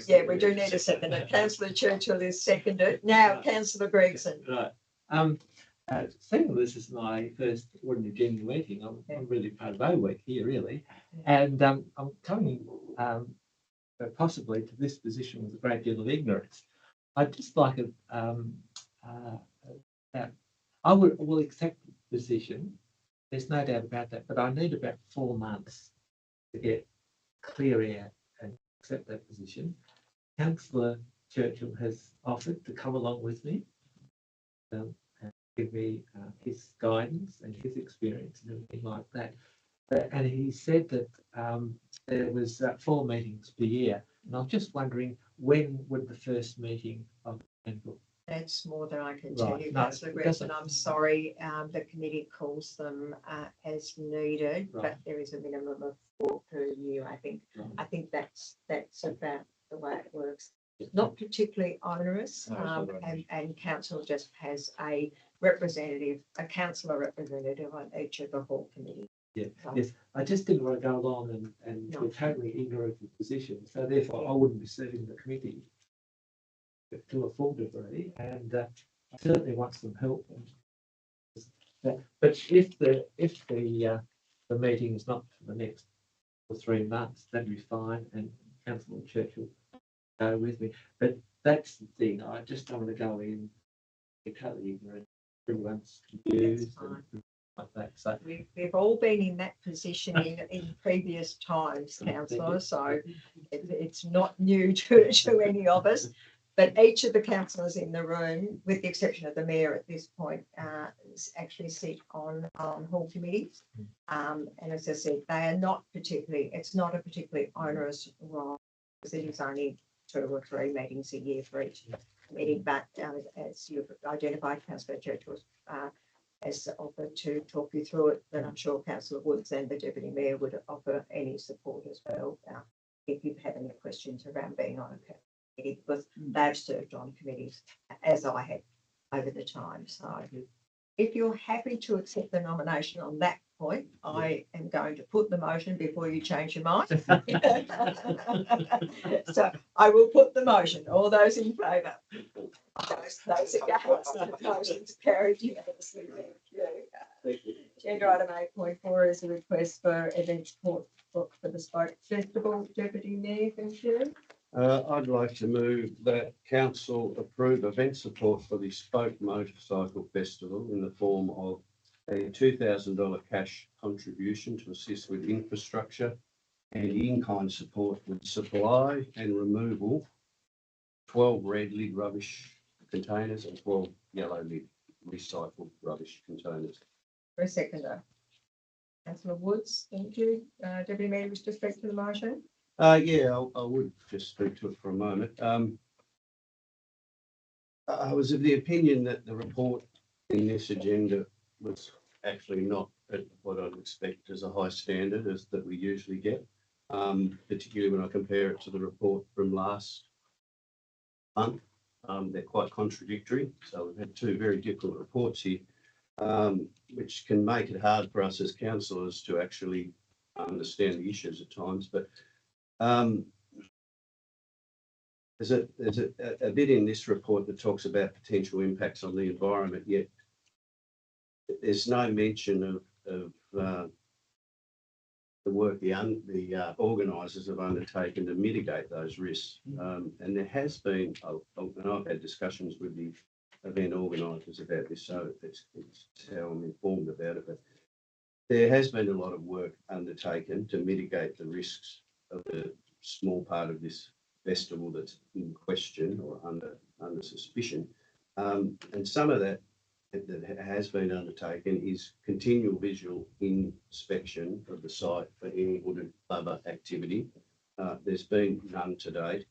Yeah, we do need a second. And councillor Churchill is seconded. Now, councillor Gregson. Right. Seeing this is my first ordinary general meeting, I'm really proud of OWEC here, really. And I'm coming possibly to this position with a great deal of ignorance. I'd just like I will accept the position. There's no doubt about that, but I need about 4 months to get clear air and accept that position. Councillor Churchill has offered to come along with me and give me his guidance and his experience and everything like that. And he said that there was 4 meetings per year, and I'm just wondering when would the first meeting of Cranbrook? That's more than I can tell Right. you, No, councillor it Gregson. doesn't- I'm sorry. The committee calls them as needed, but Right. there is a minimum of 4 per year, I think. Right. I think that's about the way it works. Not particularly onerous, No, it's not onerous. and council just has a representative, a councillor representative on each of the hall committees. Yeah, So- yes, I just didn't want to go along and No. be totally ignorant of the position, so therefore I wouldn't be serving the committee to a full degree, and I certainly want some help. But if the meeting is not for the next 3 months, that'd be fine, and Councillor Churchill go with me. But that's the thing, I just don't want to go in totally ignorant. Everyone's confused fine. and like that. So We've all been in that position in previous times, councillor, so it's not new to any of us. But each of the councillors in the room, with the exception of the mayor at this point, actually sit on hall committees. And as I said, they are not particularly, it's not a particularly onerous role, because it is only 2 or 3 meetings a year for each committee. But as you've identified, councillor Churchill has offered to talk you through it, but I'm sure councillor Woods and the deputy mayor would offer any support as well, if you have any questions around being on a committee, because they've served on committees as I have over the time. So if you're happy to accept the nomination on that point, I am going to put the motion before you change your mind. So I will put the motion. All those in favour? Those against, the motion's carried unanimously. Thank you. Agenda item 8.4 is a request for events book for the Spoke Festival. Deputy Mayor, thank you. I'd like to move that council approve event support for the Spoke Motorcycle Festival in the form of a $2,000 cash contribution to assist with infrastructure and in-kind support with supply and removal 12 red lid rubbish containers and 12 yellow lid recycled rubbish containers. For a seconder. Councillor Woods, thank you. Deputy Mayor, wish to speak to the motion? Yeah, I would just speak to it for a moment. I was of the opinion that the report in this agenda was actually not at what I'd expect as a high standard as that we usually get, particularly when I compare it to the report from last month. They're quite contradictory. So we've had two very different reports here, which can make it hard for us as councillors to actually understand the issues at times. But there's a bit in this report that talks about potential impacts on the environment, yet there's no mention of the work the organisers have undertaken to mitigate those risks. And there has been, and I've had discussions with the event organisers about this, so it's how I'm informed about it. But there has been a lot of work undertaken to mitigate the risks of the small part of this festival that's in question or under suspicion. And some of that has been undertaken is continual visual inspection of the site for any wooded blubber activity. There's been none to date.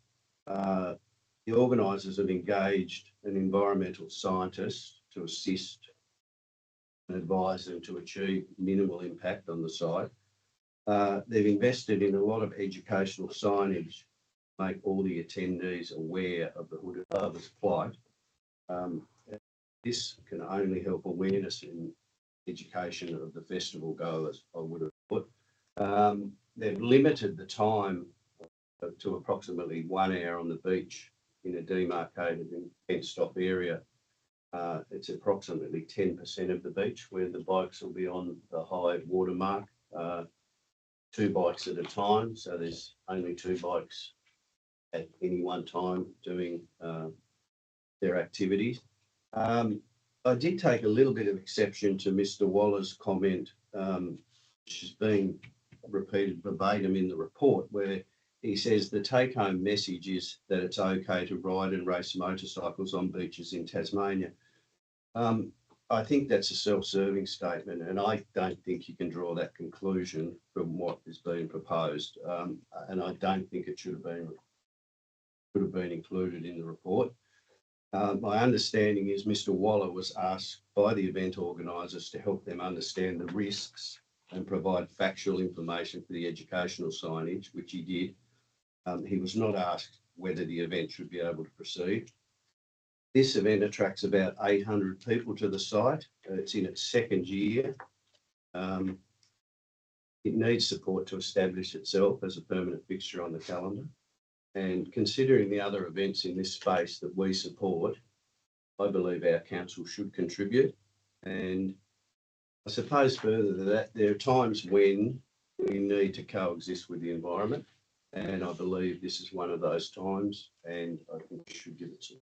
The organisers have engaged an environmental scientist to assist and advise them to achieve minimal impact on the site. They've invested in a lot of educational signage, make all the attendees aware of the hooded blubber's plight. This can only help awareness and education of the festival goers, I would have thought. They've limited the time to approximately 1 hour on the beach in a demarcated and fenced-off area. It's approximately 10% of the beach where the bikes will be on the high water mark, 2 bikes at a time. So there's only 2 bikes at any one time doing their activities. I did take a little bit of exception to Mr. Waller's comment, which has been repeated verbatim in the report, where he says the take-home message is that it's okay to ride and race motorcycles on beaches in Tasmania. I think that's a self-serving statement, and I don't think you can draw that conclusion from what is being proposed. And I don't think it should have been included in the report. My understanding is Mr. Waller was asked by the event organisers to help them understand the risks and provide factual information for the educational signage, which he did. He was not asked whether the event should be able to proceed. This event attracts about 800 people to the site. It's in its 2nd year. It needs support to establish itself as a permanent fixture on the calendar. And considering the other events in this space that we support, I believe our council should contribute. And I suppose further to that, there are times when we need to coexist with the environment. And I believe this is one of those times, and I think we should give it to.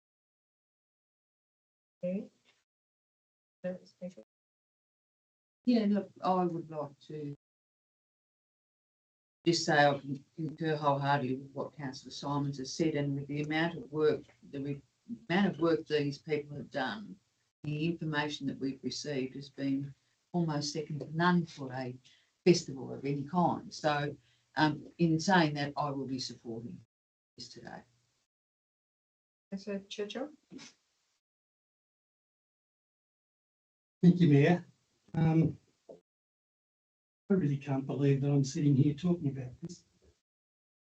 Yeah, look, I would like to just say I concur wholeheartedly with what Councillor Simons has said, and with the amount of work these people have done, the information that we've received has been almost second to none for a festival of any kind. So, in saying that, I will be supporting this today. Councillor Churchill? Thank you, Mayor. I really can't believe that I'm sitting here talking about this.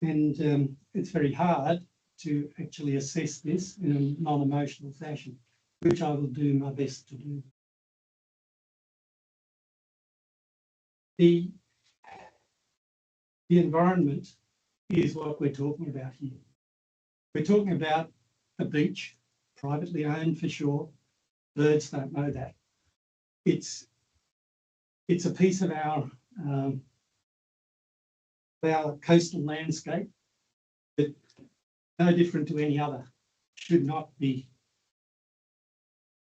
And it's very hard to actually assess this in a non-emotional fashion, which I will do my best to do. The environment is what we're talking about here. We're talking about a beach, privately owned for sure. Birds don't know that. It's a piece of our coastal landscape that, no different to any other, should not be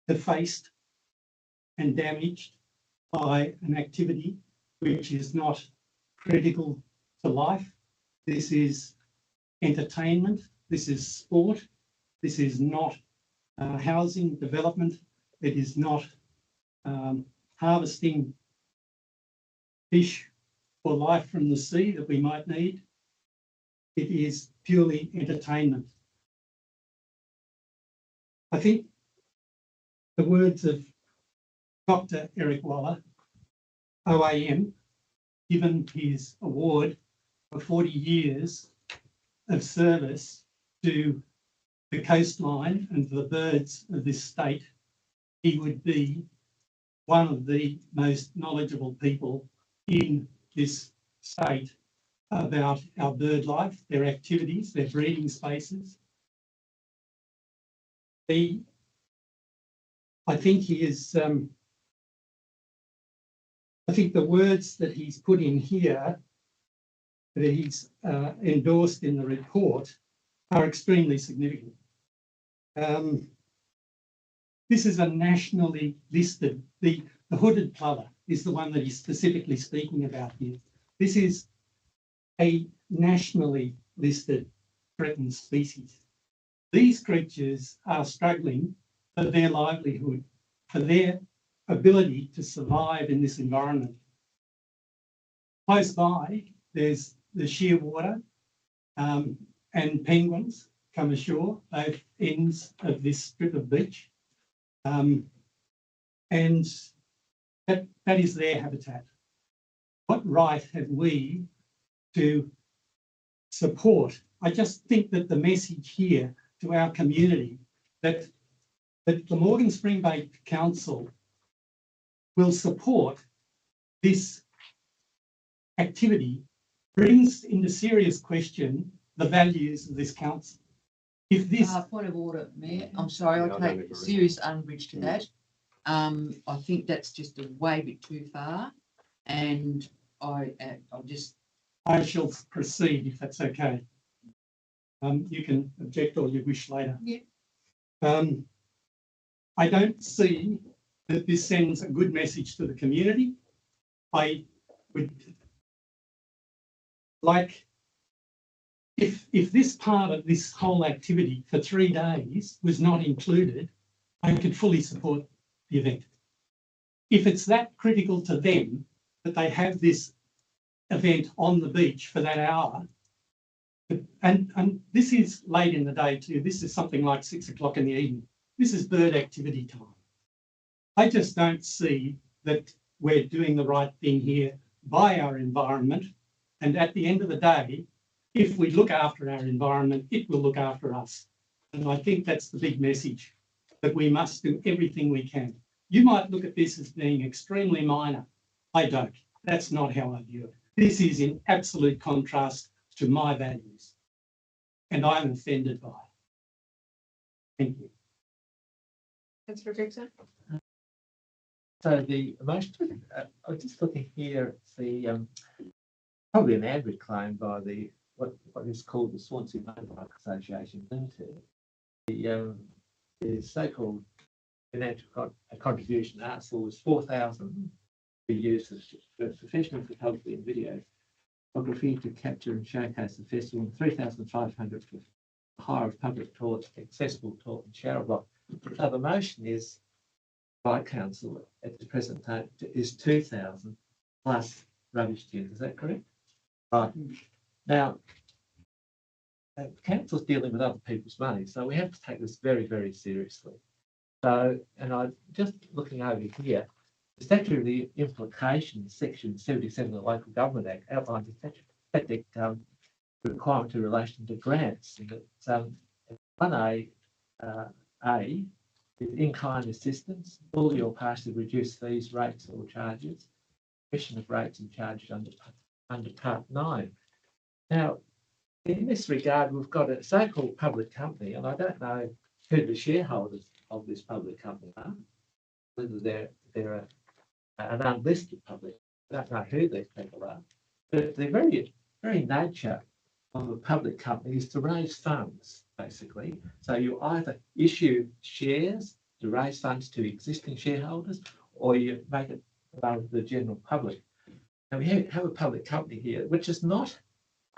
defaced and damaged by an activity which is not critical to life. This is entertainment, this is sport, this is not housing development. It is not harvesting fish for life from the sea that we might need. It is purely entertainment. I think the words of Dr. Eric Waller, OAM, given his award for 40 years of service to the coastline and the birds of this state, he would be one of the most knowledgeable people in this state about our bird life, their activities, their breeding spaces. I think he is, I think the words that he's put in here, that he's endorsed in the report, are extremely significant. This is a nationally listed, the hooded plover is the one that he's specifically speaking about here. This is a nationally listed threatened species. These creatures are struggling for their livelihood, for their ability to survive in this environment. Close by, there's the shearwater and penguins come ashore, both ends of this strip of beach. And that is their habitat. What right have we to support? I just think that the message here to our community that the Morgan Spring Bay Council will support this activity brings into serious question the values of this council. If this Point of order, Mayor, I'm sorry, Yeah, I I'll don't take agree. serious umbrage to that. I think that's just a way bit too far, and I'll just. I shall proceed if that's okay. You can object all you wish later. Yeah. I don't see that this sends a good message to the community. I would like, if this part of this whole activity for 3 days was not included, I could fully support the event. If it's that critical to them that they have this event on the beach for that hour, and this is late in the day too, this is something like 6 o'clock in the evening. This is bird activity time. I just don't see that we're doing the right thing here by our environment. And at the end of the day, if we look after our environment, it will look after us. And I think that's the big message, that we must do everything we can. You might look at this as being extremely minor. I don't. That's not how I view it. This is in absolute contrast to my values. And I'm offended by it. Thank you. Councillor Gregson? So the emotion, I was just looking here, it's the probably an average claim by the what is called the Swansea Motorbike Association Limited. The so-called financial contribution asked for was 4,000 to be used for professional photography and videography to capture and showcase the festival, and 3,500 for hire of public toilets, accessible toilet and shower block. So the motion is by council at the present time is 2,000 plus rubbish tins. Is that correct? Right. Now, council's dealing with other people's money, so we have to take this very, very seriously. So, and I just looking over here, the statutory implications, section 77 of the Local Government Act outlines the statutory requirement in relation to grants, and it's 1A is in-kind assistance, fully or partially reduce fees, rates or charges, question of rates and charges under Part 9. Now, in this regard, we've got a so-called public company, and I don't know who the shareholders of this public company are, whether they're an unlisted public. I don't know who these people are, but the very nature of a public company is to raise funds, basically. So you either issue shares to raise funds to existing shareholders, or you make it available to the general public. And we have a public company here, which is not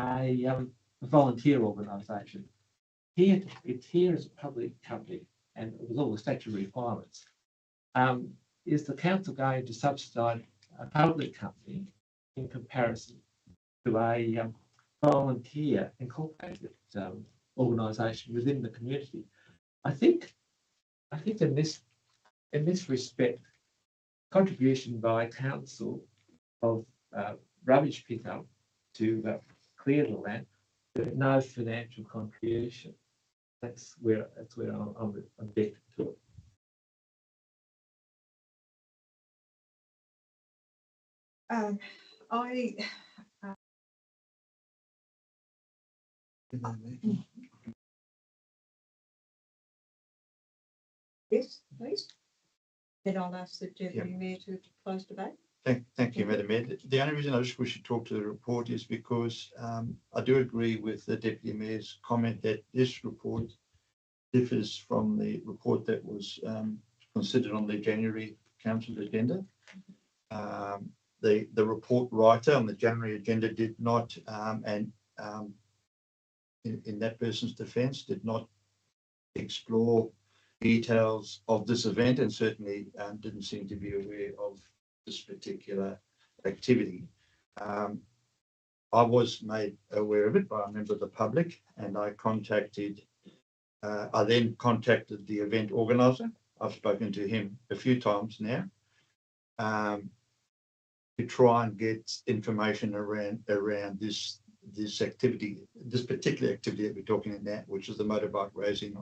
a volunteer organisation. It's here as a public company, and with all the statutory requirements. Is the council going to subsidise a public company in comparison to a volunteer incorporated organisation within the community? I think in this respect, contribution by council of rubbish pickup to clear the land, but no financial contribution. That's where I'm objecting to it. I, yes, please. Then I'll ask the Deputy Mayor to close debate. Thank you, Madam Mayor. The only reason I just wish to talk to the report is because I do agree with the Deputy Mayor's comment that this report differs from the report that was considered on the January Council agenda. The report writer on the January agenda did not, in that person's defence, did not explore details of this event, and certainly didn't seem to be aware of this particular activity. I was made aware of it by a member of the public, and I then contacted the event organizer. I've spoken to him a few times now to try and get information around this activity, this particular activity that we're talking about now, which is the motorbike racing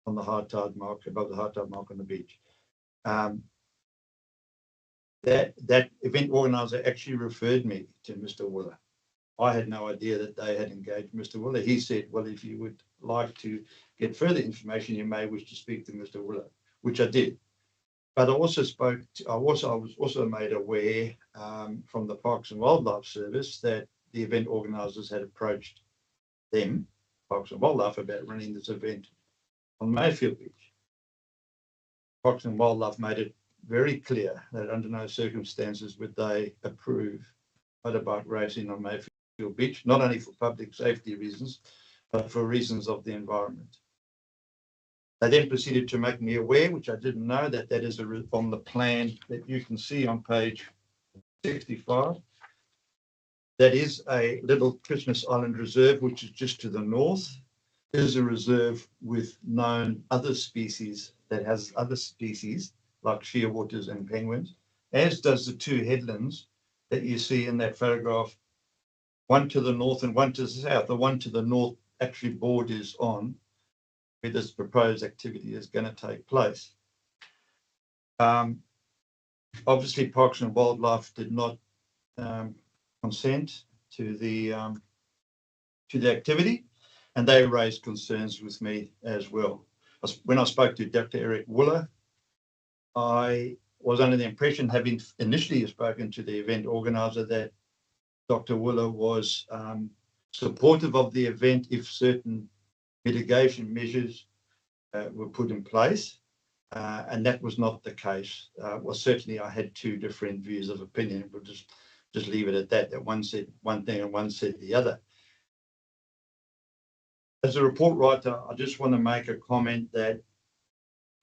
on the high tide mark, above the high tide mark on the beach. That event organizer actually referred me to Mr. Willer. I had no idea that they had engaged Mr. Willer. He said, well, if you would like to get further information, you may wish to speak to Mr. Willer, which I did. But I was also made aware from the Parks and Wildlife Service that the event organisers had approached them, Parks and Wildlife, about running this event on Mayfield Beach. Parks and Wildlife made it very clear that under no circumstances would they approve motorbike racing on Mayfield Beach, not only for public safety reasons, but for reasons of the environment. They then proceeded to make me aware, which I didn't know, that is on the plan that you can see on page 65. That is a little Christmas Island reserve, which is just to the north. It is a reserve with known other species that has other species like shearwaters and penguins, as does the two headlands that you see in that photograph, one to the north and one to the south. The one to the north actually borders on where this proposed activity is going to take place. Obviously, Parks and Wildlife did not consent to the activity, and they raised concerns with me as well. When I spoke to Dr. Eric Willer, I was under the impression, having initially spoken to the event organizer, that Dr. Willer was supportive of the event if certain mitigation measures were put in place, and that was not the case. Well, certainly I had two different views of opinion. We'll just leave it at that, that one said one thing and one said the other. As a report writer, I just want to make a comment that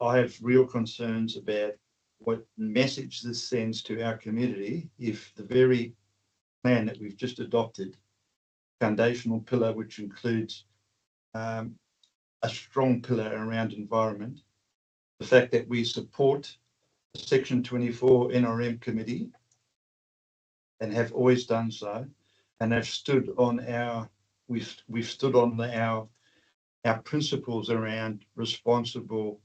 I have real concerns about what message this sends to our community if the very plan that we've just adopted, foundational pillar, which includes a strong pillar around environment, the fact that we support the Section 24 NRM committee and have always done so, and have stood on we've stood on our principles around responsible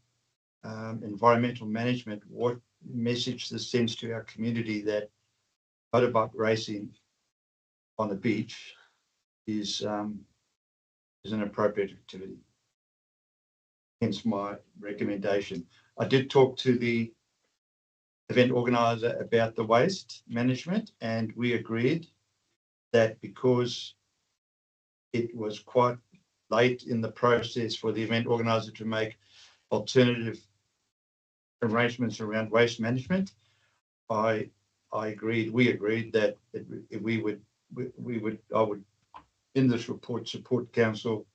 environmental management. What message this sends to our community that motorbike racing on a beach is an appropriate activity. Hence my recommendation. I did talk to the event organizer about the waste management, and we agreed that because it was quite late in the process for the event organizer to make alternative arrangements around waste management, we agreed that I would in this report support council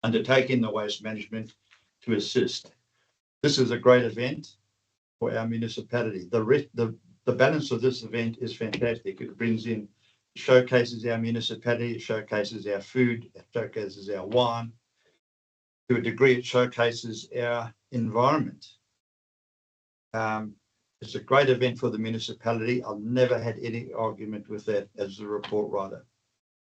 undertaking the waste management to assist. This is a great event for our municipality. The balance of this event is fantastic. It brings in, showcases our municipality, it showcases our food, it showcases our wine. To a degree, it showcases our environment. It's a great event for the municipality. I've never had any argument with that as the report writer.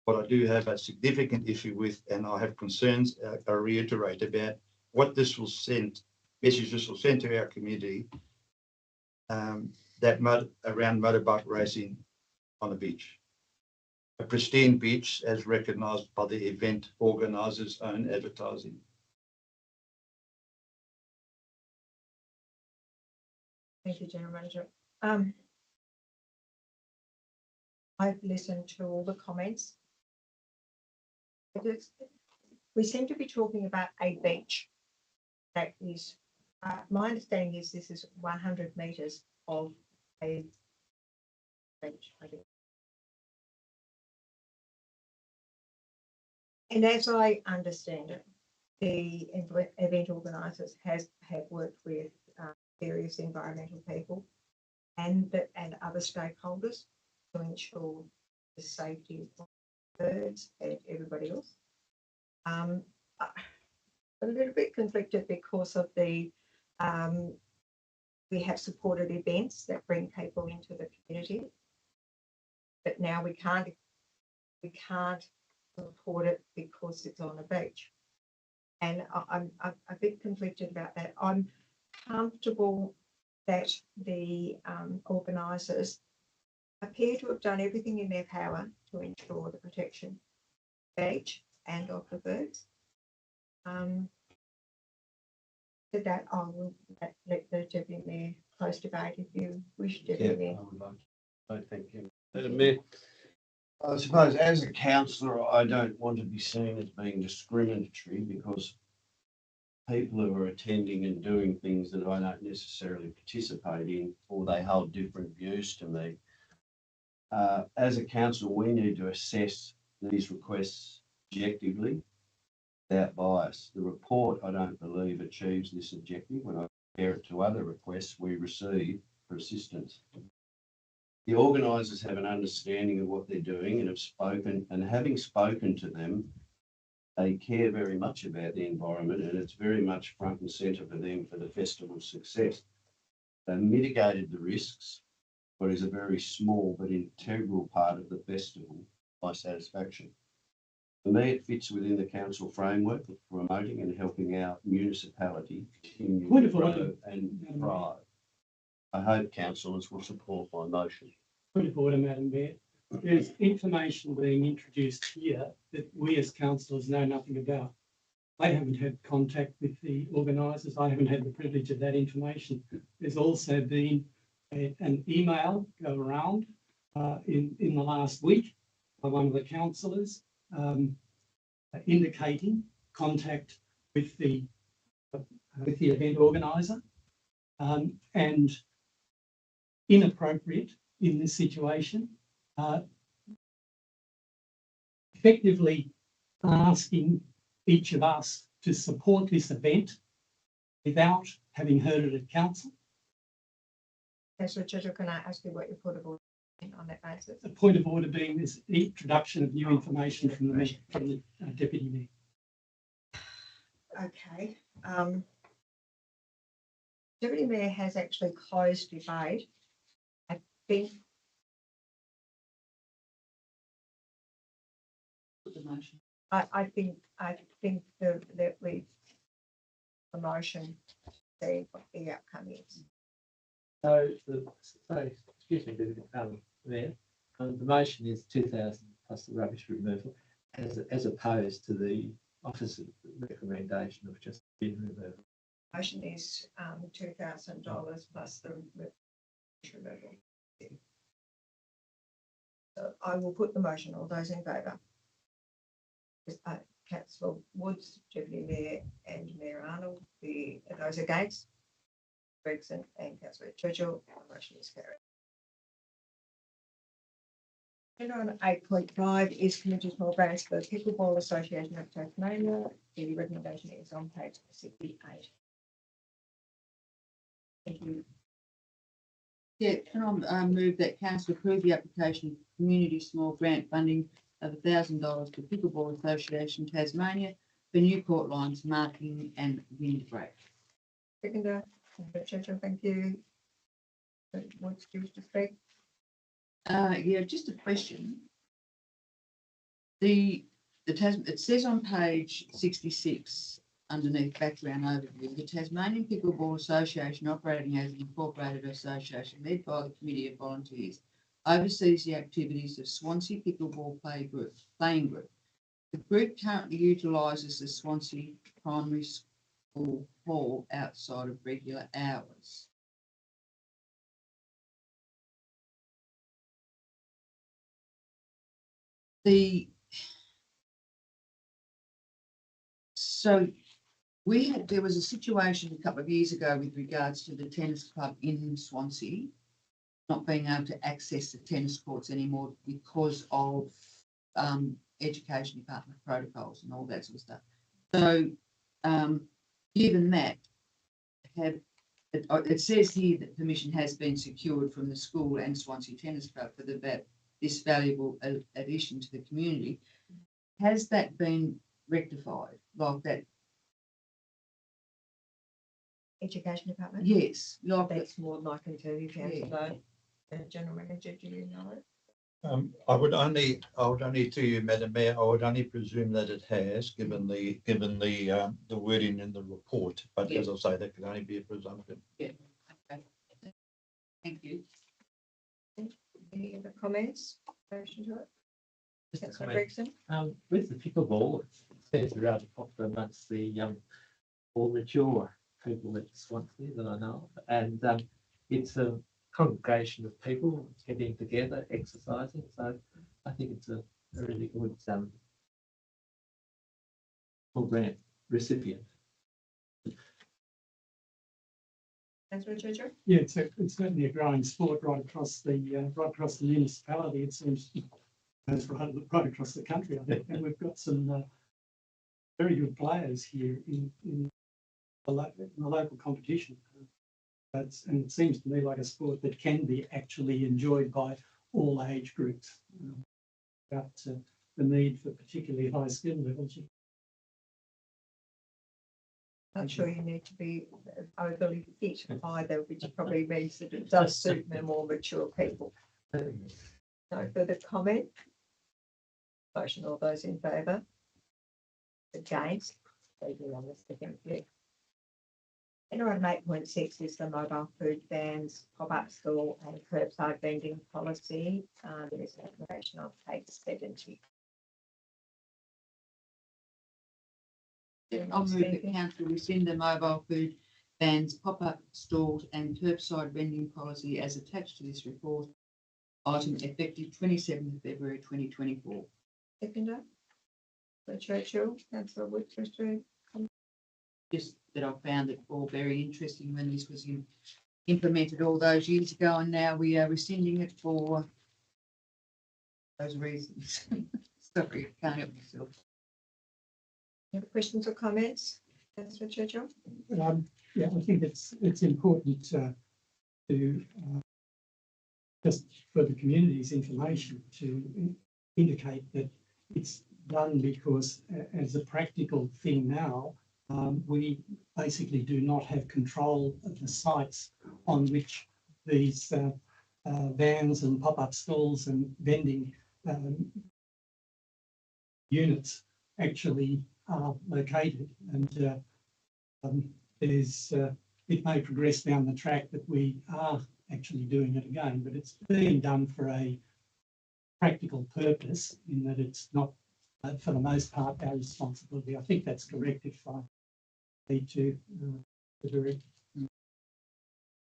What I do have a significant issue with, and I have concerns, I reiterate about what this will send, message this will send to our community, around motorbike racing on the beach. A pristine beach as recognised by the event organisers' own advertising. Thank you, General Manager. I've listened to all the comments. We seem to be talking about a beach that is, my understanding is this is 100 metres of a beach. And as I understand it, the event organisers have worked with various environmental people and other stakeholders to ensure the safety of birds and everybody else. I'm a little bit conflicted because of the we have supported events that bring people into the community, but now we can't support it because it's on a beach, and I'm a bit conflicted about that. I'm comfortable that the organisers appear to have done everything in their power to ensure the protection of the beach and of the birds. For that, I will let the Deputy Mayor close debate if you wish, Deputy Mayor. I would like to. Thank you. Madam Mayor, I suppose as a councillor, I don't want to be seen as being discriminatory because people who are attending and doing things that I don't necessarily participate in, or they hold different views to me. As a council, we need to assess these requests objectively without bias. The report, I don't believe, achieves this objective when I compare it to other requests we receive for assistance. The organisers have an understanding of what they're doing and have spoken, and having spoken to them, they care very much about the environment and it's very much front and centre for them for the festival's success. They mitigated the risks, but is a very small but integral part of the festival, my satisfaction. For me, it fits within the council framework of promoting and helping our municipality continue to grow and thrive. I hope councillors will support my motion. Point of order, Madam Mayor. There's information being introduced here that we as councillors know nothing about. I haven't had contact with the organisers. I haven't had the privilege of that information. There's also been an email go around in the last week by one of the councillors indicating contact with the event organiser and inappropriate in this situation. Effectively asking each of us to support this event without having heard it at council. Councillor Churchill, can I ask you what your point of order on that basis? The point of order being this introduction of new information from the Deputy Mayor. Okay. Deputy Mayor has actually closed debate. I think The motion. I think that we the motion see what the outcome is. So, excuse me, Mayor, the motion is 2,000 plus the rubbish removal, as opposed to the officer's recommendation of just bin removal. Motion is $2,000 plus the removal. So I will put the motion. All those in favour? Councillor Woods, Deputy Mayor and Mayor Arnold. Those against? Gregson and Councillor Churchill. The motion is carried. Agenda on 8.5 is community small grants for Pickleball Association of Tasmania. The recommendation is on page 68. Thank you. Yeah, can I move that council approve the application of community small grant funding of $1,000 to Pickleball Association Tasmania for new court lines, marking and wind break. Seconder, Churchill, thank you. What's used to speak? Yeah, just a question. It says on page 66, underneath background overview, the Tasmanian Pickleball Association, operating as an incorporated association led by the Committee of Volunteers, oversees the activities of Swansea Pickleball Playing Group. The group currently utilises the Swansea Primary School hall outside of regular hours. So there was a situation a couple of years ago with regards to the tennis club in Swansea not being able to access the tennis courts anymore because of education department protocols and all that sort of stuff. So given that, it says here that permission has been secured from the school and Swansea Tennis Club for this valuable addition to the community. Has that been rectified like that? Education department? Yes, like That's more than I can tell you, councillor. General manager, do you know? I would only to you, Madam Mayor, I would only presume that it has, given the wording in the report. But as I say, that can only be a presumption. Yeah. Okay. Thank you. Any other comments in relation to it? Just a Councillor comment. Gregson? With the pickleball, it seems rather popular amongst the more mature people at Swansea that I know of. And it's a congregation of people getting together, exercising. So I think it's a really good full grant recipient. Councillor Churchill? Yeah, it's certainly a growing sport right across the municipality. It seems it's right across the country, I think, and we've got some very good players here in the local competition. And it seems to me like a sport that can be actually enjoyed by all age groups. About the need for particularly high skill levels. Not sure you need to be overly fit either, which probably means that it does suit the more mature people. No further comment? Motion, all those in favour? Against? Thank you. And item 8.6 is the mobile food vans, pop-up store and curbside vending policy. There is information on page 70. I'll move that council rescind the mobile food vans, pop-up stores and curbside vending policy as attached to this report. Item effective 27th of February 2024. Seconder. So Churchill, councillor Wood, Just that I found it all very interesting when this was implemented all those years ago, and now we are rescinding it for those reasons. Sorry, I can't help myself. Any questions or comments? Councillor Churchill? Yeah, I think it's important to just for the community's information to indicate that it's done because as a practical thing now, we basically do not have control of the sites on which these vans and pop-up stalls and vending units actually are located, and it may progress down the track that we are actually doing it again, but it's being done for a practical purpose in that it's not, for the most part, our responsibility. I think that's correct if I need to direct.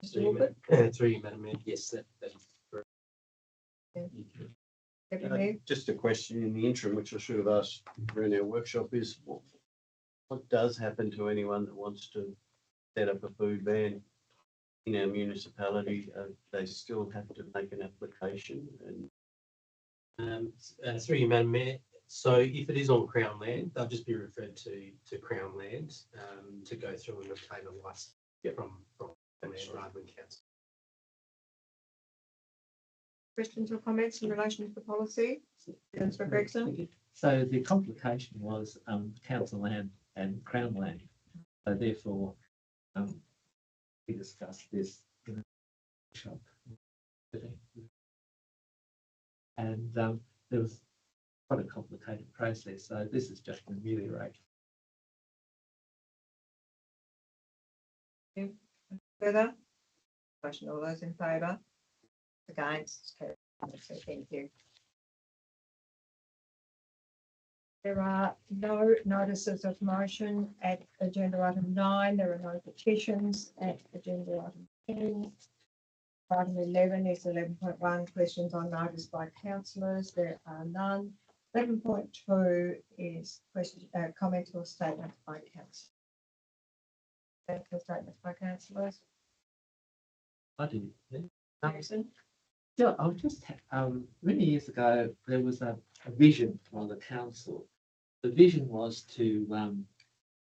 Mr. Through you, Madam Mayor. Yes, that is correct. Just a question in the interim, which I should have asked during our workshop, is what does happen to anyone that wants to set up a food van in our municipality? They still have to make an application and Through you, Madam Mayor. So if it is on Crown land, they'll just be referred to Crown land to go through and obtain a license from land rather than council. Questions or comments in relation to the policy? Councillor Gregson? So the complication was council land and crown land. So therefore, we discussed this in a workshop. And there was quite a complicated process. So this is just an ameliorate. Further? Motion, all those in favour? Against? Thank you. There are no notices of motion at agenda item 9. There are no petitions at agenda item 10. Item 11 is 11.1 questions on notice by councillors. There are none. 11.2 is question, comments or statements by council. Statements by councillors. I did. Jackson? Yeah, I was just many years ago there was a vision for the council. The vision was to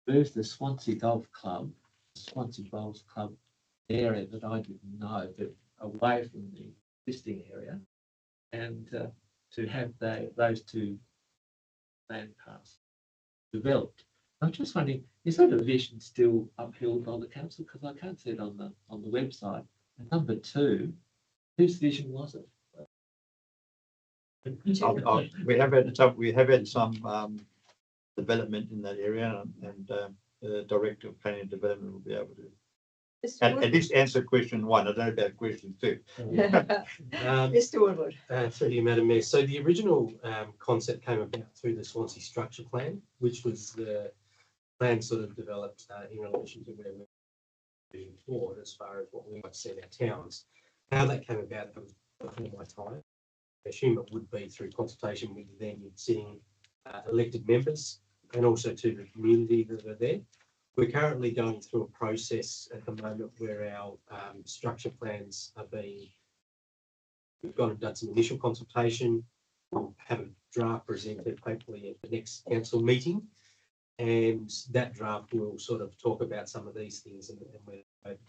move the Swansea Golf Club, Swansea Bowls Club area that I didn't know, but away from the existing area, and to have those two land parcels developed. I'm just wondering, is that a vision still upheld by the council? Because I can't see it on the website. And number 2, whose vision was it? We have had some development in that area, and the Director of Planning and Development will be able to at least answer question 1. I don't know about question 2. Mr. Woodward. Through you, Madam Mayor. So the original concept came about through the Swansea Structure Plan, which was the plan sort of developed in relation to where we're moving forward as far as what we might see in our towns. How that came about was before my time. I assume it would be through consultation with then sitting elected members and also to the community that are there. We're currently going through a process at the moment where our structure plans are being, we've gone and done some initial consultation. We'll have a draft presented hopefully at the next council meeting. And that draft will sort of talk about some of these things. And where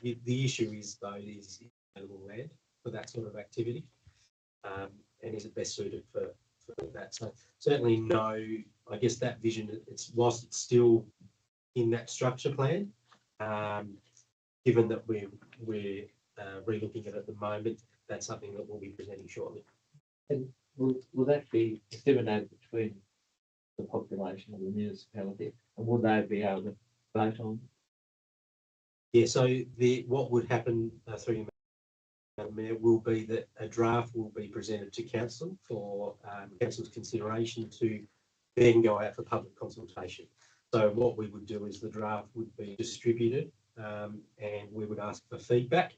the issue is, though, is available land for that sort of activity. And is it best suited for that? So certainly no, I guess that vision, whilst it's still in that structure plan, given that we're re-looking at it at the moment, that's something that we'll be presenting shortly. And will that be disseminated between the population of the municipality, and will they be able to vote on? Yeah, so what would happen through you, Madam Mayor, will be that a draft will be presented to council for council's consideration to then go out for public consultation. So what we would do is the draft would be distributed and we would ask for feedback.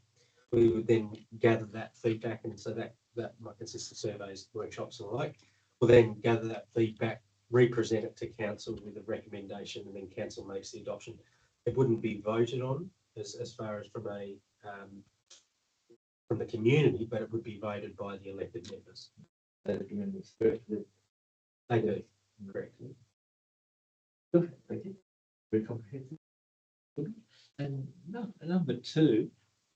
We would then gather that feedback, and so that might consist of surveys, workshops and the like. We'll then gather that feedback, represent it to council with a recommendation, and then council makes the adoption. It wouldn't be voted on as far as from the community, but it would be voted by the elected members. They do, correct. Good, thank you. Very comprehensive. Good. And number 2,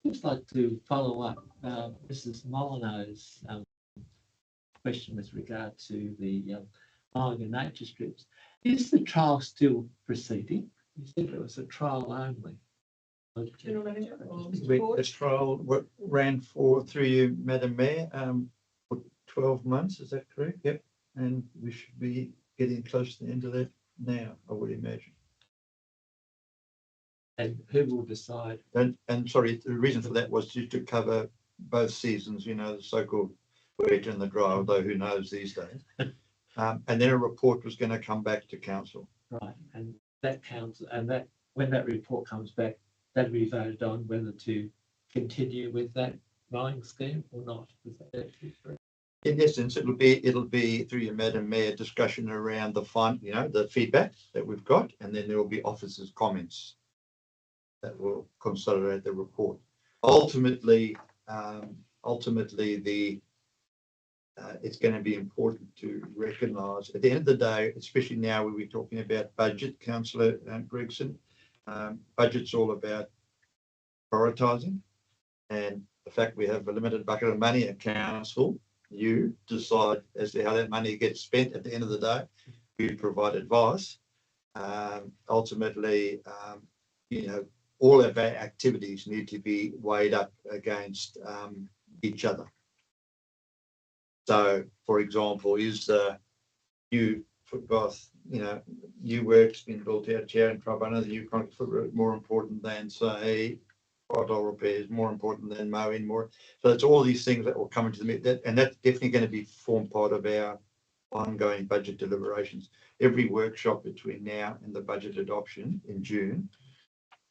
I'd just like to follow up Mrs. Molyneux's question with regard to the mowing and nature strips. Is the trial still proceeding? You said it was a trial only. General Manager or Mr. The Ford? trial ran through you, Madam Mayor, for 12 months. Is that correct? Yep. And we should be getting close to the end of that now, I would imagine. And who will decide? And sorry, the reason for that was to cover both seasons, you know, the so-called wet and the dry, although who knows these days. And then a report was going to come back to council. Right, and that council, and that when that report comes back, that'll be voted on whether to continue with that mowing scheme or not. Is that correct? In essence, it'll be through your Madam Mayor discussion around the feedback that we've got, and then there will be officers' comments that will consolidate the report. Ultimately, the it's going to be important to recognise at the end of the day, especially now when we're talking about budget, Councillor Gregson, budget's all about prioritising, and the fact we have a limited bucket of money at council, you decide as to how that money gets spent at the end of the day. We provide advice. Ultimately, all of our activities need to be weighed up against each other. So, for example, is the new footpath, new works being built out here in Tribunna, the new concrete footwork more important than, say, pothole repairs, more important than mowing, more. So it's all these things that will come into the and that's definitely going to be form part of our ongoing budget deliberations. Every workshop between now and the budget adoption in June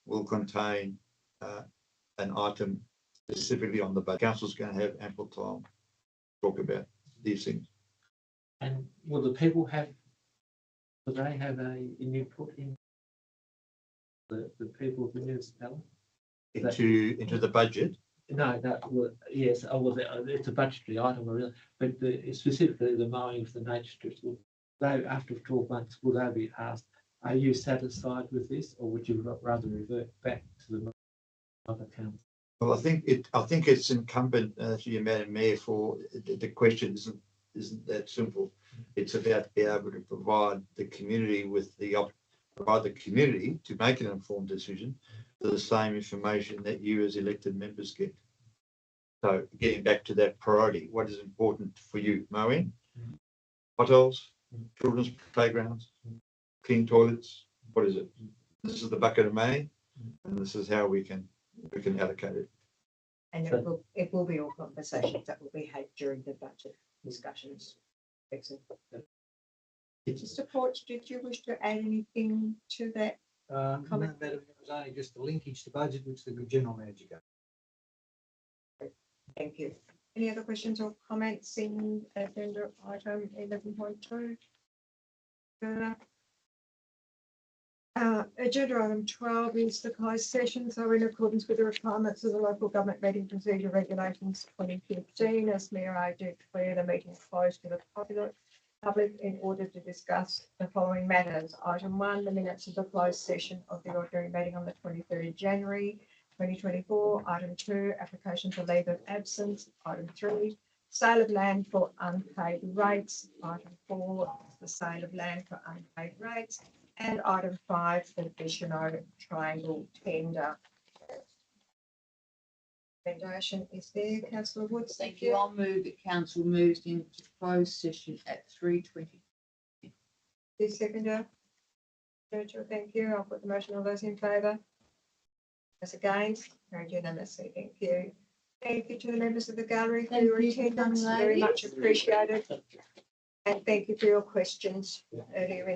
will contain an item specifically on the budget. Council's going to have ample time to talk about these things. And will the people will they have an input in the people of the municipality? Into the budget? No, yes, it's a budgetary item, really, but specifically the mowing of the nature strips. They, after 12 months, will they be asked, are you satisfied with this, or would you rather revert back to the other council? Well, I think it's incumbent to you, Madam Mayor, for the question isn't that simple. It's about being able to provide the community with provide the community to make an informed decision for the same information that you as elected members get. So getting back to that priority, what is important for you? Mowing, potholes, children's playgrounds, clean toilets. What is it? This is the bucket of money, and this is how we can allocate it. And it will be all conversations that will be had during the budget discussions. Excellent. Mr. Porch, did you wish to add anything to that? No, Madam, it was only just the linkage to budget, which the general manager gave. Thank you. Any other questions or comments in agenda item 11.2? Agenda item 12 is the closed session. So in accordance with the requirements of the Local Government Meeting Procedure Regulations 2015, as Mayor, I declare the meeting closed to the public in order to discuss the following matters. Item 1, the minutes of the closed session of the ordinary meeting on the 23rd of January 2024. Item 2, application for leave of absence. Item 3, sale of land for unpaid rates. Item 4, the sale of land for unpaid rates. And item 5, the Bicheno Triangle tender. Recommendation is there, Councillor Woods. Thank you. I'll move that council moves into closed session at 3:20. This seconder. Churchill, thank you. I'll put the motion. All those in favour? Those against? Carried unanimously. Thank you. Thank you to the members of the gallery for your attendance. Very much appreciated. And thank you for your questions earlier in